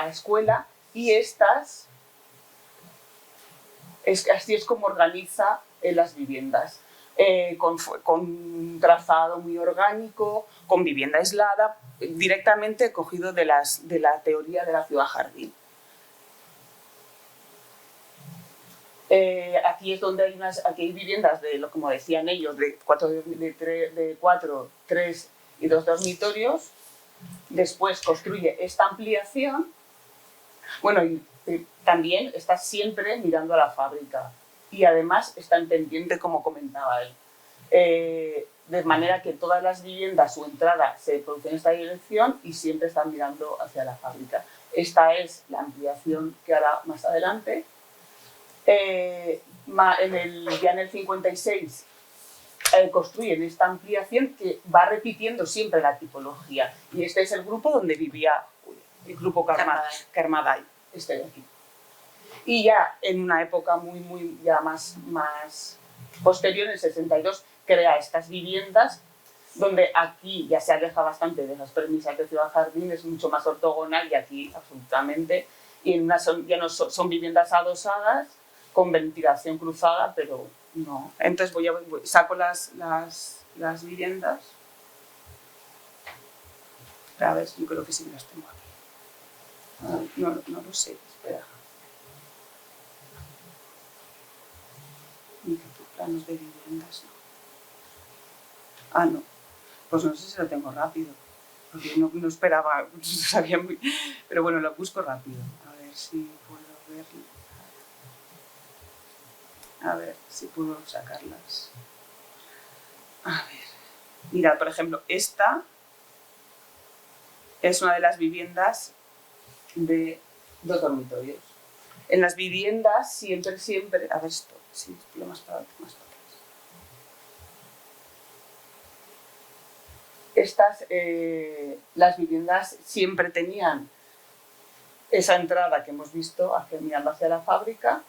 escuela, y así es como organiza las viviendas, con trazado muy orgánico, con vivienda aislada, directamente cogido de la teoría de la ciudad jardín. Aquí es donde hay viviendas como decían ellos, de 4, 3 y 2 dormitorios. Después construye esta ampliación. Bueno, y también está siempre mirando a la fábrica, y además está en pendiente, como comentaba él. De manera que todas las viviendas, su entrada se produce en esta dirección y siempre están mirando hacia la fábrica. Esta es la ampliación que hará más adelante. Ya en el 56 construyen esta ampliación que va repitiendo siempre la tipología. Y este es el grupo donde vivía el grupo Carmaday, este de aquí. Y ya en una época ya más posterior, en el 62, crea estas viviendas, donde aquí ya se aleja bastante de las premisas de ciudad jardín, es mucho más ortogonal, y aquí absolutamente. Y ya no son viviendas adosadas, con ventilación cruzada, pero no. Entonces saco las viviendas. A ver, yo creo que sí las tengo aquí. No lo sé, espera. Planos de viviendas, ¿no? No. Pues no sé si lo tengo rápido, porque no esperaba, no sabía muy... Pero bueno, lo busco rápido. A ver si puedo verlo. A ver si puedo sacarlas. A ver. Mirad, por ejemplo, esta es una de las viviendas de 2 dormitorios. En las viviendas siempre, a ver esto, sí, lo más para atrás. Las viviendas siempre tenían esa entrada que hemos visto mirando hacia la fábrica,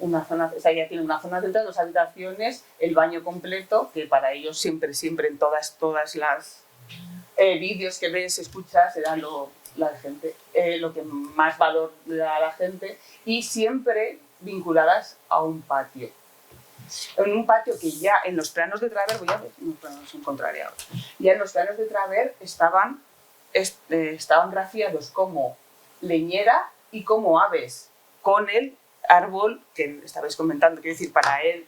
ya tiene una zona central, 2 habitaciones, el baño completo, que para ellos siempre en todas las vídeos que ves, escuchas, era lo que más valor le da a la gente, y siempre vinculadas a un patio. En un patio que ya en los planos de Travers, voy a ver, los encontraré ahora. Ya en los planos de Travers estaban grafiados como leñera y como aves, con el árbol que estabais comentando. Quiero decir, para él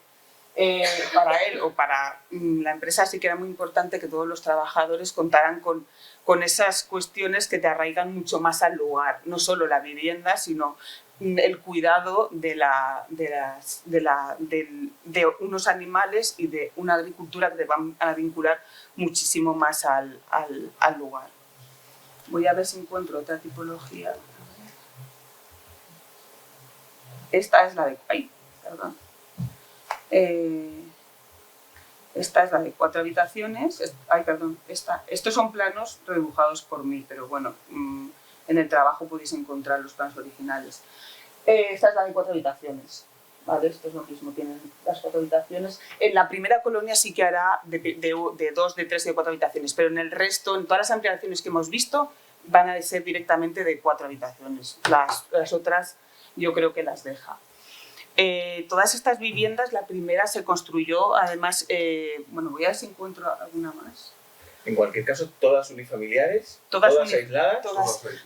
para él o para la empresa sí que era muy importante que todos los trabajadores contaran con esas cuestiones que te arraigan mucho más al lugar, no solo la vivienda, sino el cuidado de unos animales y de una agricultura que te van a vincular muchísimo más al lugar. Voy a ver si encuentro otra tipología. Esta es la de... Ay, perdón. Esta es la de 4 habitaciones. Ay, perdón. Estos son planos redibujados por mí, pero bueno, en el trabajo podéis encontrar los planos originales. Esta es la de 4 habitaciones. Vale, esto es lo mismo, tienen las 4 habitaciones. En la primera colonia sí que hará de 2, de 3 y de 4 habitaciones, pero en el resto, en todas las ampliaciones que hemos visto, van a ser directamente de 4 habitaciones. Las otras yo creo que las deja. Todas estas viviendas, la primera se construyó, además, bueno, voy a ver si encuentro alguna más. En cualquier caso, todas unifamiliares, Todas aisladas.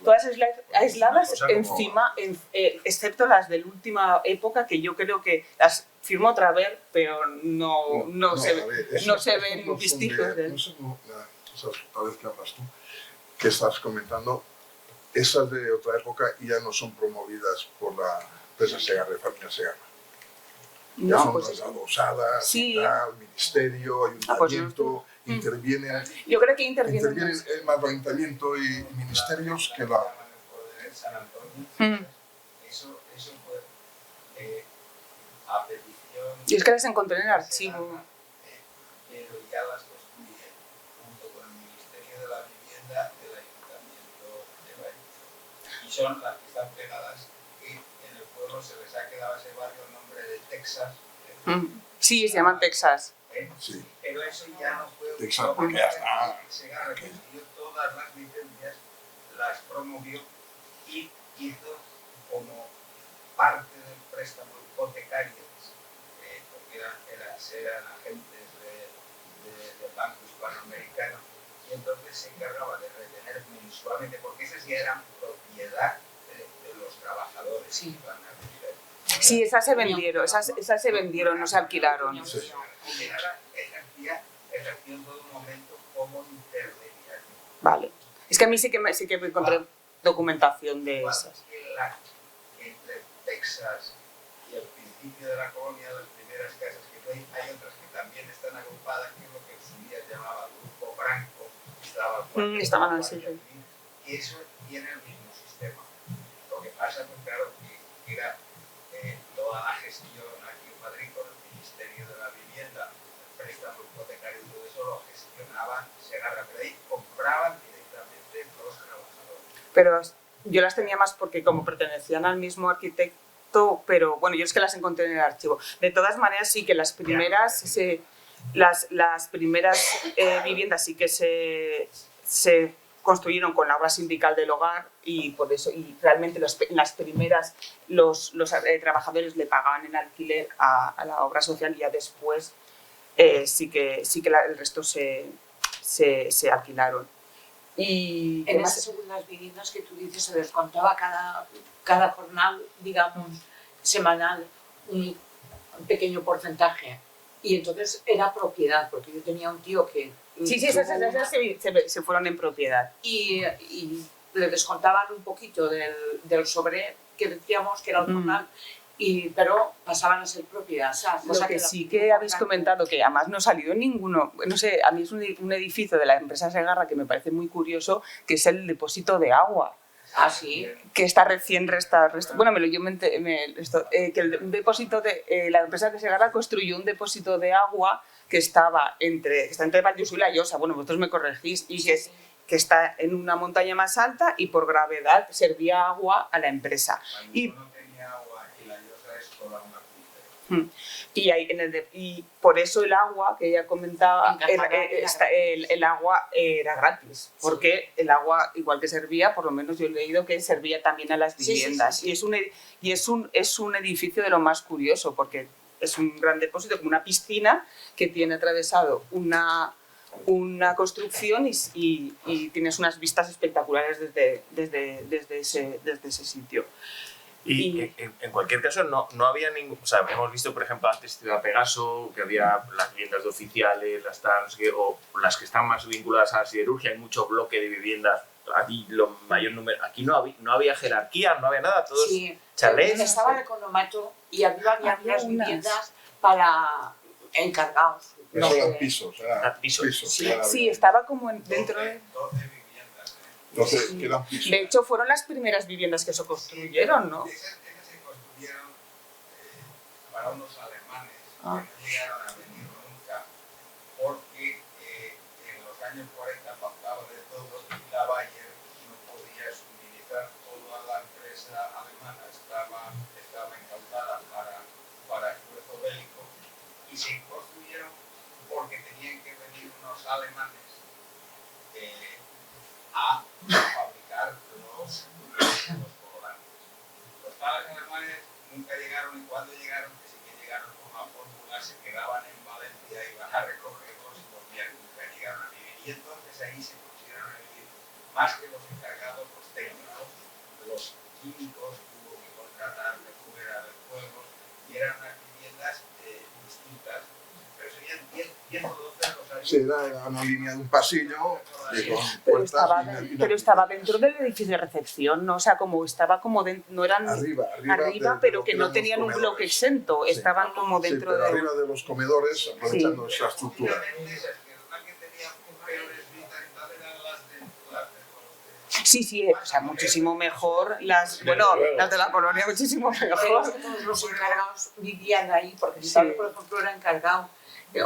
Todas aisladas, O sea, como- encima, excepto las de la última época, que yo creo que las firmó otra vez, pero no se ven vestigios de... No sé, tal vez que hablas tú, que estás comentando, esas de otra época ya no son promovidas por la empresa Segarra, familia Segarra. Ya son pues, las adosadas, sí. ministerio, ayuntamiento, intervienen. yo creo que intervienen Intervienen más ayuntamiento y ministerios que la... Eso fue a petición. Y es que las encontré en el archivo. Pero ya las construyen junto con el Ministerio de la Vivienda del Ayuntamiento de Valladolid. Y son las que están pegadas, que en el pueblo se les ha quedado a ese barrio el nombre de Texas. Sí, se llaman Texas. Sí. Pero eso ya no fue. Texas, porque ya está. Segarra consiguió todas las licencias, las promovió y hizo como parte del préstamo hipotecario, porque eran agentes del Banco Hispanoamericano, y entonces se encargaba de retener mensualmente, porque esas ya eran propiedad de los trabajadores que iban a vender. Sí, esas se vendieron, esas se vendieron, no se alquilaron. Sí. Segarra ejerció en todo momento como intermediario. Vale. Es que a mí sí que me encontré documentación de Igual esas. que entre Texas y el principio de la colonia, las primeras casas que hay otras que también están agrupadas, que es lo que en su día llamaba Grupo Branco, Estaban así. y eso tiene el mismo sistema. Lo que pasa, pues claro, que era toda la gestión aquí en Madrid con el Ministerio de la Vivienda, el préstamo hipotecario y todo eso lo gestionaban Segarra, pero ahí compraban directamente los trabajadores. Pero yo las tenía más porque como pertenecían al mismo arquitecto, pero bueno, yo es que las encontré en el archivo. De todas maneras, sí que las primeras, las primeras viviendas sí que se construyeron con la obra sindical del hogar y por eso, y realmente las primeras los trabajadores le pagaban en alquiler a la obra social y ya después sí que el resto se alquilaron. Y En esas segundas viviendas que tú dices se descontaba cada jornal, digamos, semanal, un pequeño porcentaje. Y entonces era propiedad, porque yo tenía un tío que... Sí, esas se fueron en propiedad. Y le descontaban un poquito del sobre que decíamos que era el jornal, pero pasaban a ser propiedad. Lo que sí que habéis comentado, que además no ha salido ninguno, no sé, a mí es un edificio de la empresa Segarra que me parece muy curioso, que es el depósito de agua. Ah, sí. Que está recién restaurado. Bueno, un depósito de... la empresa de Segarra construyó un depósito de agua que está entre Valldosú y La Llosa. Bueno, vosotros me corregís. Y que está en una montaña más alta y por gravedad servía agua a la empresa. Y no tenía agua y La Llosa es toda una cumbre. Y por eso el agua que ella comentaba, el agua era gratis, porque el agua, igual que servía, por lo menos yo he leído que servía también a las viviendas. Sí. Y es un edificio de lo más curioso, porque es un gran depósito, como una piscina que tiene atravesado una construcción y tienes unas vistas espectaculares desde ese sitio. Y en cualquier caso, no había ningún... O sea, hemos visto, por ejemplo, antes Ciudad Pegaso, que había las viviendas de oficiales, las trans, o las que están más vinculadas a la siderurgia, hay mucho bloque de viviendas, aquí lo mayor número... Aquí no había jerarquía, no había nada, todos Sí, chalés. estaba el economato y arriba había Había unas unas. viviendas para encargados. Eso No eran sé. pisos, Pisos. Sí, era- Sí, estaba como dentro de... 12 viviendas. Entonces, que eran pisos. De hecho, fueron las primeras viviendas que se construyeron, ¿no? Esas se construyeron para unos alemanes Ah. que no llegaron a venir nunca porque en los años 40 faltaba de todo y la Bayer no podía suministrar toda la empresa alemana, estaba encauzada para esfuerzo bélico y se construyeron porque tenían que venir unos alemanes a fabricar los colorantes. Los tales alemanes nunca llegaron y cuando llegaron, que sí que llegaron con la fórmula, se quedaban en Valencia, iban a recogerlos y volvían, nunca llegaron a vivir. Y entonces ahí se pusieron a vivir más que los encargados, los técnicos, los químicos, hubo que contratar de fuera del pueblo y eran unas viviendas distintas. Pero serían 10 o 12 los años. Sí, era una línea de un pasillo con Pero puertas estaba dentro del edificio de recepción, ¿no? O sea, como estaba como dentro, no eran arriba, pero lo que eran no los tenían un comedores. bloque exento, Sí. estaban como Sí, dentro pero de... arriba de los comedores, aprovechando esa estructura. Posiblemente esas que tenían peores vistas y tal eran las de los Sí, o sea, muchísimo mejor las, bueno, las de la colonia muchísimo Pero es mejor. que todos los encargados vivían ahí, porque mi Sí. padre, por ejemplo, era encargado.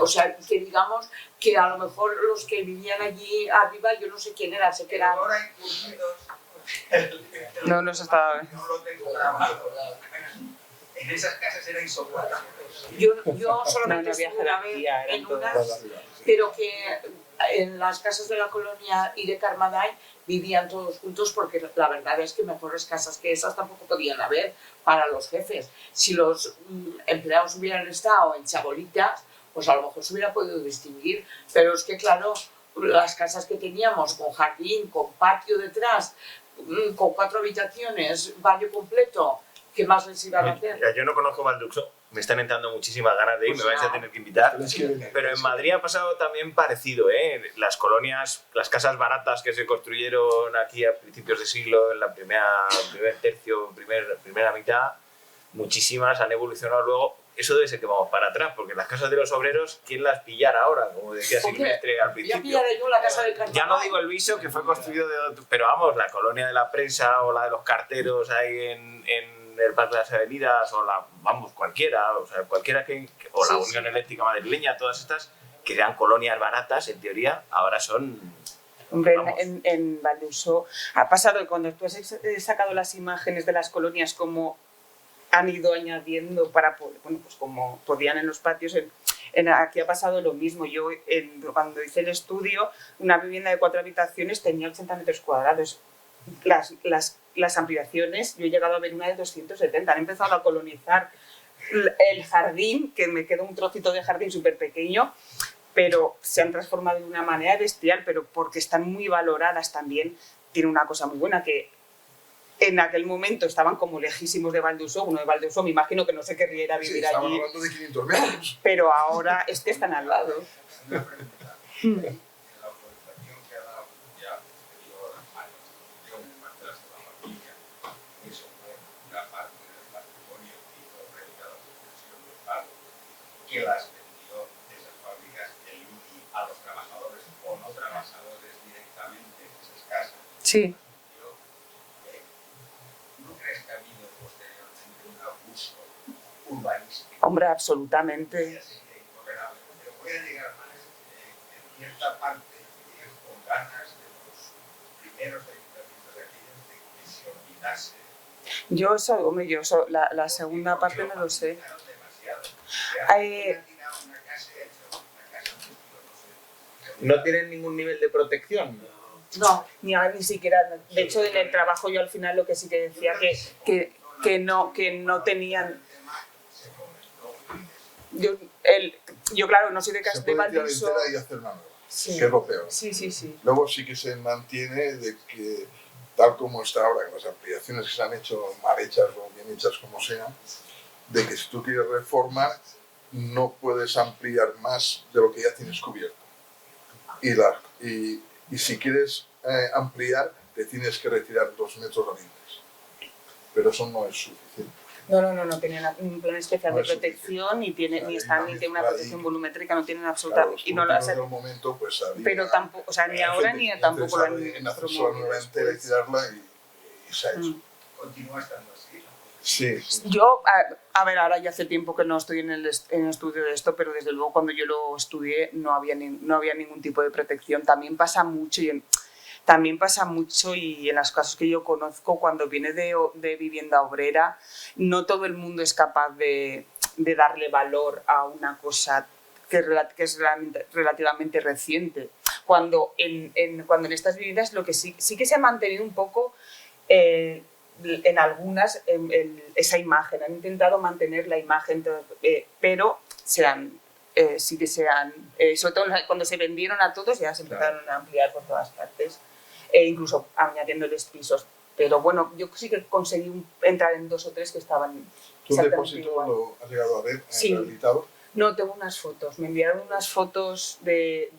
O sea, que digamos que a lo mejor los que vivían allí arriba, yo no sé quién era, sé que Pero eran... ahora incluidos. No se estaba... No lo tengo grabado. En esas casas era insoportable. Yo solamente No había estuve una vez jerarquía, eran en todas. unas, Las de arriba, sí. pero que en las casas de la colonia y de Carmaday vivían todos juntos porque la verdad es que mejores casas que esas tampoco podían haber para los jefes. Si los empleados hubieran estado en chabolitas, pues a lo mejor se hubiera podido distinguir, pero es que claro, las casas que teníamos con jardín, con patio detrás, con 4 habitaciones, baño completo, ¿qué más les iban a hacer? Yo no conozco Valduxo, me están entrando muchísimas ganas de ir, Pues me vais a nada. tener que invitar. Tenéis que venir. Pero en Madrid ha pasado también parecido, ¿eh? Las colonias, las casas baratas que se construyeron aquí a principios de siglo, en la primer tercio, primera mitad, muchísimas han evolucionado luego. Eso debe ser que vamos para atrás, porque las casas de los obreros, ¿quién las pillara ahora? Como decía Hombre, Silvestre al Ya principio. pillaré yo la casa de Carmaday. Ya no digo el viso, que fue construido de otro, pero vamos, la colonia de la prensa o la de los carteros ahí en el Parque de las Avenidas, o la, vamos, cualquiera, o sea, cualquiera o la Sí, Unión sí. Eléctrica Madrileña, todas estas, que eran colonias baratas, en teoría, ahora son... Hombre, Vamos. en Valduso ha pasado que cuando tú has sacado las imágenes de las colonias como han ido añadiendo para poder, bueno, pues como podían en los patios, aquí ha pasado lo mismo. Yo cuando hice el estudio, una vivienda de 4 habitaciones tenía 80 metros cuadrados. Las ampliaciones, yo he llegado a ver una de 270, han empezado a colonizar el jardín, que me quedó un trocito de jardín súper pequeño, pero se han transformado de una manera bestial, pero porque están muy valoradas también. Tiene una cosa muy buena, que en aquel momento estaban como lejísimos de Valduso. Uno de Valduso me imagino que no se querría ir a Sí, vivir estamos allí, hablando de 500 metros. pero ahora es que están al lado. Una pregunta. En la autorización que ha dado ya anterior a la construcción de maestras de la familia, eso fue una parte del patrimonio que hizo frente a la sucesión del Estado, que las vendió de esas fábricas el INI a los trabajadores o no trabajadores directamente en esas casas. Sí. ¿No crees que ha habido posteriormente un abuso urbanístico? Hombre, absolutamente. Así que intolerable. Pero voy a llegar más en cierta parte con ganas de los primeros ayuntamientos de aquellos de que se olvidase. La segunda parte no lo sé. Demasiado. Eh, Tirado una casa y ha hecho una casa un estilo, no sé. ¿No tienen ningún nivel de protección? No, ni siquiera, de hecho en el trabajo yo al final lo que sí que decía que no tenían, yo claro no soy de Se casa de puede tirar Valduso. entera y hacer una nueva, Sí. que es lo peor. Sí. Luego sí que se mantiene de que tal como está ahora, en las ampliaciones que se han hecho mal hechas o bien hechas como sea, de que si tú quieres reformar no puedes ampliar más de lo que ya tienes cubierto. Y si quieres ampliar, te tienes que retirar 2 metros valientes. Pero eso no es suficiente. No tienen un plan especial No de es protección, ni tiene una protección volumétrica, no tienen Claro, absolutamente. los Y no la del momento, pues había, pero tampoco, o sea, ni ahora ni tampoco lo han en hacer sola nueva entera y tirarla y se ha hecho. Continúa estando así, ¿no? Sí. Yo, a ver, ahora ya hace tiempo que no estoy en el estudio de esto, pero desde luego cuando yo lo estudié no había ningún tipo de protección. También pasa mucho y en los casos que yo conozco, cuando viene de vivienda obrera, no todo el mundo es capaz de darle valor a una cosa que es relativamente reciente. Cuando en estas viviendas lo que sí que se ha mantenido un poco, en algunas, esa imagen, han intentado mantener la imagen, pero sí que sobre todo cuando se vendieron a todos ya se empezaron a ampliar por todas partes, incluso añadiéndoles pisos. Pero bueno, yo sí que conseguí entrar en 2 o 3 que estaban ¿Tu exactamente depósito igual. lo has llegado a ver Sí. rehabilitado? No, tengo unas fotos. Me enviaron unas fotos del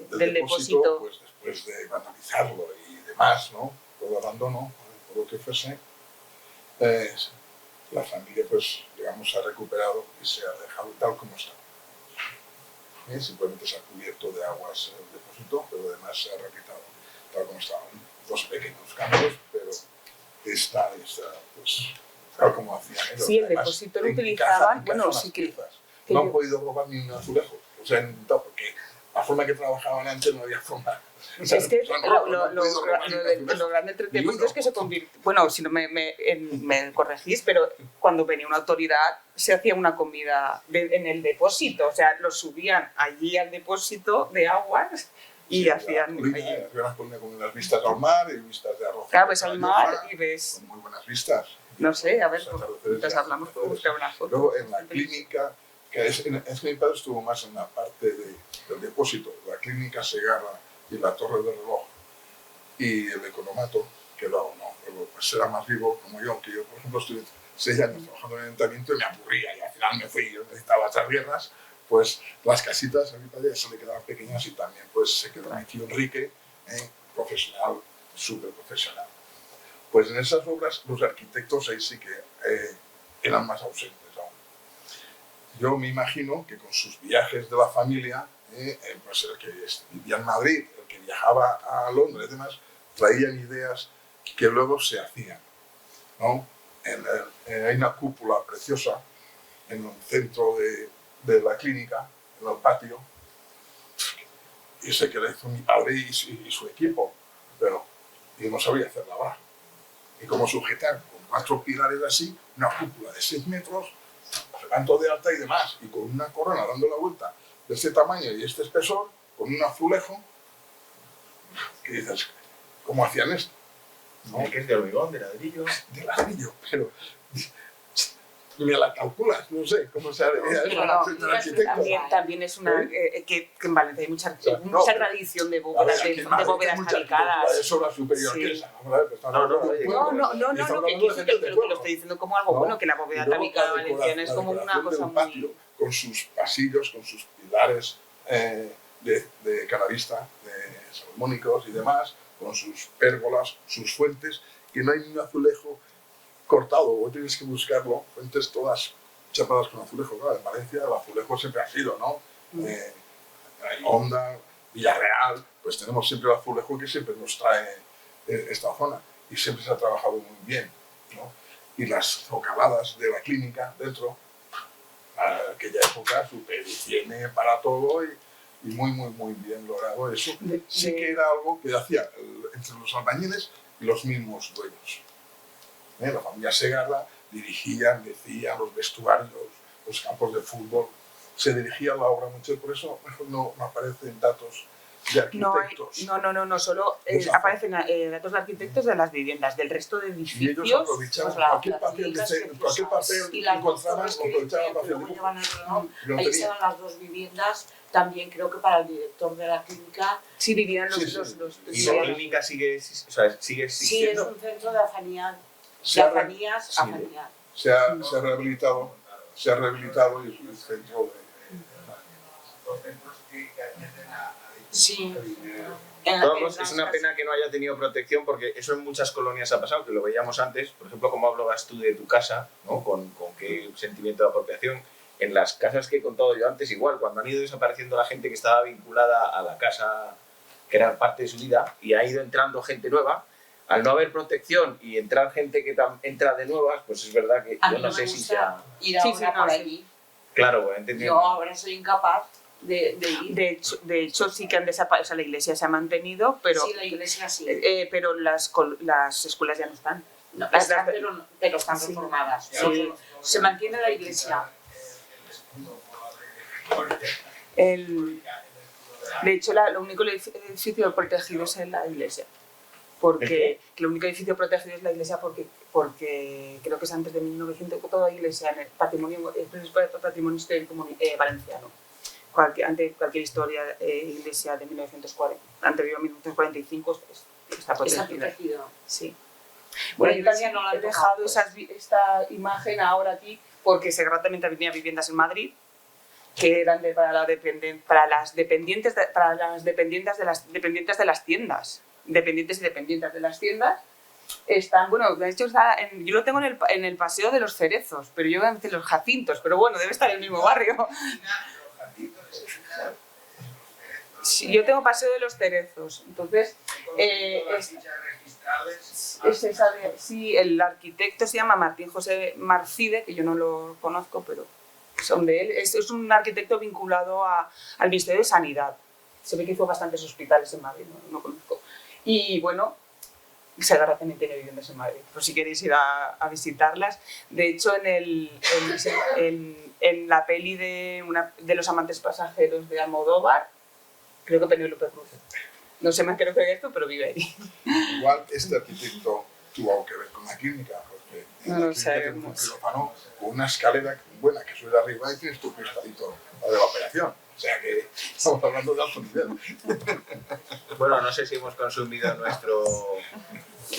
depósito. Pues después de vandalizarlo y demás, ¿no? Por abandono, por lo que fuese, la familia, pues, digamos, ha recuperado y se ha dejado tal como está. Simplemente se ha cubierto de aguas el depósito, pero además se ha replicado tal como estaba. 2 pequeños cambios, pero está pues, tal como hacían ellos. Sí, el Además, depósito lo encaja utilizaban, bueno, las sí que piezas. No yo- han podido robar ni un azulejo. O sea, han intentado, porque la forma que trabajaban antes no había forma. O sea, Es que no han podido robar ni un lo azulejo. grande del Ni depósito uno. es que se convirtió. Bueno, si no me corregís, pero cuando venía una autoridad se hacía una comida en el depósito. O sea, lo subían allí al depósito de aguas y Sí, hacían. Las colina con las vistas al mar y vistas de arroz. Claro, ves al mar y ves. Con muy buenas vistas. No sé, a ver, Los atardeceres mientras ya, hablamos puedo buscar una foto. Luego en la clínica, que es que mi padre estuvo más en la parte del depósito, la clínica Segarra y la torre del reloj y el economato, que luego no, luego pues era más vivo como yo, que yo por ejemplo estuve 6 años trabajando en el ayuntamiento y me aburría y al final me fui, yo necesitaba hacer guerras, pues las casitas a mi padre se le quedaban pequeñas y también pues se quedó mi tío Enrique, profesional, súper profesional. Pues en esas obras los arquitectos ahí sí que eran más ausentes aún. Yo me imagino que con sus viajes de la familia, pues el que vivía en Madrid, el que viajaba a Londres y demás, traían ideas que luego se hacían, ¿no? Hay una cúpula preciosa en el centro de la clínica, en el patio, y sé que la hizo mi padre y su equipo, pero yo no sabía hacerla ahora. Y cómo sujetar con 4 pilares así una cúpula de 6 metros, levanto de alta y demás, y con una corona dando la vuelta de este tamaño y este espesor, con un azulejo, que dices, ¿cómo hacían esto? ¿No? ¿El que es de hormigón, de ladrillo? De ladrillo, pero me la calculas, no sé cómo se haría eso Pero al no, frente del arquitecto. también es una. Que en Valencia hay mucha, sea, no, mucha pero- tradición de A ver, bóvedas, aquí de en Madrid hay bóvedas mucha arquitectura fabricadas. de obra superior Sí. que esa, ¿no? ¿Verdad? Estamos No, hablando de no, pueblo, No, y estamos que hablando de que gente de lo pueblo. estoy diciendo como algo ¿No? bueno, que la bóveda Y luego fabricada la valenciana es como una decoración cosa del patio, muy. con sus pasillos, con sus pilares de cada vista, de salomónicos y demás, con sus pérgolas, sus fuentes, que no hay ni un azulejo cortado, o tienes que buscarlo, fuentes todas chapadas con azulejo. Claro, en Valencia el azulejo siempre ha sido, ¿no? En Honda, Villarreal, pues tenemos siempre el azulejo que siempre nos trae esta zona, y siempre se ha trabajado muy bien, ¿no? Y las zocaladas de la clínica dentro, a aquella época, súper higiene para todo y muy, muy, muy bien logrado eso. Sí que era algo que hacía entre los albañiles y los mismos dueños. La familia Segarra dirigían, decían los vestuarios, los campos de fútbol, se dirigía la obra mucho, por eso mejor no aparecen datos de No, arquitectos. no, solo aparecen datos de arquitectos de las viviendas, del resto de Y edificios. ellos aprovechaban pues, cualquier papel Y las encontraban, dos torres lo que aprovechaban para hacer luego dibujo. llevan el reloj, Y lo ahí tenían. estaban las dos viviendas, también creo que para el director de la clínica. Sí, vivían Sí, sí. los ¿Y la clínica sigue Sí, es existiendo? un centro de afanías, Se ha, afanías. se ha rehabilitado y es un centro de... Los centros que atienden a Sí. Es una pena que no haya tenido protección porque eso en muchas colonias ha pasado, que lo veíamos antes. Por ejemplo, como hablabas tú de tu casa, ¿no? con qué sentimiento de apropiación. En las casas que he contado yo antes, igual, cuando han ido desapareciendo la gente que estaba vinculada a la casa, que era parte de su vida, y ha ido entrando gente nueva, al no haber protección y entrar gente que entra de nuevas, pues es verdad que A yo mí no no sé me si gusta sea... ir ahora Sí, por no, allí. Claro, pues entendí. Yo ahora soy incapaz de ir. De hecho, sí que han desaparecido, o sea, la iglesia se ha mantenido, pero, Sí, la iglesia sí. pero las escuelas ya no están. No, las- están, pero están sí. reformadas. Sí. Se mantiene la iglesia. De hecho, lo único edificio protegido es la iglesia. Porque lo único edificio protegido es la iglesia porque creo que es antes de 1900 toda iglesia en el patrimonio histórico valenciano. Ante cualquier historia iglesia de 1940, anterior a 1945 está protegida. Está protegido. Sí. Bueno, Bueno, Italia no la he han dejado tocado, pues. esta imagen ahora aquí porque seguramente había viviendas en Madrid que eran para las dependientes de las tiendas. Dependientes y dependientes de las tiendas están, bueno, de hecho yo lo tengo en el Paseo de los Cerezos, pero yo voy a decir los Jacintos, pero bueno, debe estar en el mismo barrio. Sí, yo tengo Paseo de los Cerezos, entonces es esa sí, el arquitecto se llama Martín José Marcide, que yo no lo conozco, pero son de él. Es un arquitecto vinculado al Ministerio de Sanidad. Se ve que hizo bastantes hospitales en Madrid, no conozco. Y bueno, Segarra también tiene viviendas en Madrid, por si queréis ir a visitarlas. De hecho, en la peli de Los amantes pasajeros de Almodóvar, creo que Penélope Cruz. No sé más qué refiere esto, pero vive ahí. Igual este arquitecto tuvo algo que ver con la clínica, porque No la lo clínica tiene sabemos. un quirófano con una escalera buena que sube arriba y tienes tu cristalito de la operación. O sea que estamos hablando de alto nivel. Bueno, no sé si hemos consumido nuestro...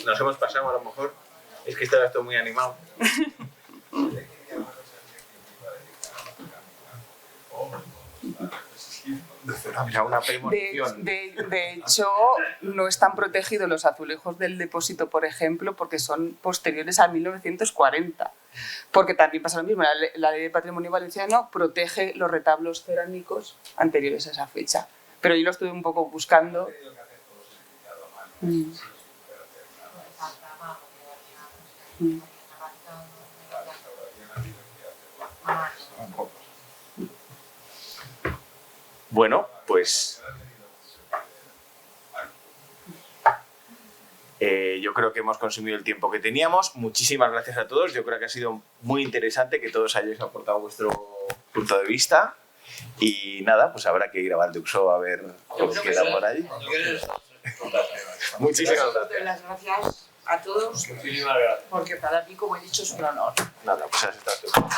Nos hemos pasado a lo mejor. Es que estaba esto muy animado. De cerámica. Mira, una premonición. De hecho, no están protegidos los azulejos del depósito, por ejemplo, porque son posteriores a 1940. Porque también pasa lo mismo, la Ley de Patrimonio Valenciano protege los retablos cerámicos anteriores a esa fecha. Pero yo lo estuve un poco buscando. Bueno, pues... yo creo que hemos consumido el tiempo que teníamos. Muchísimas gracias a todos. Yo creo que ha sido muy interesante que todos hayáis aportado vuestro punto de vista. Y nada, pues habrá que ir a Valdeuxó a ver cómo queda por allí. Muchísimas gracias. Doy las gracias a todos, porque para mí, como he dicho, es un honor. Nada, pues has estado tú.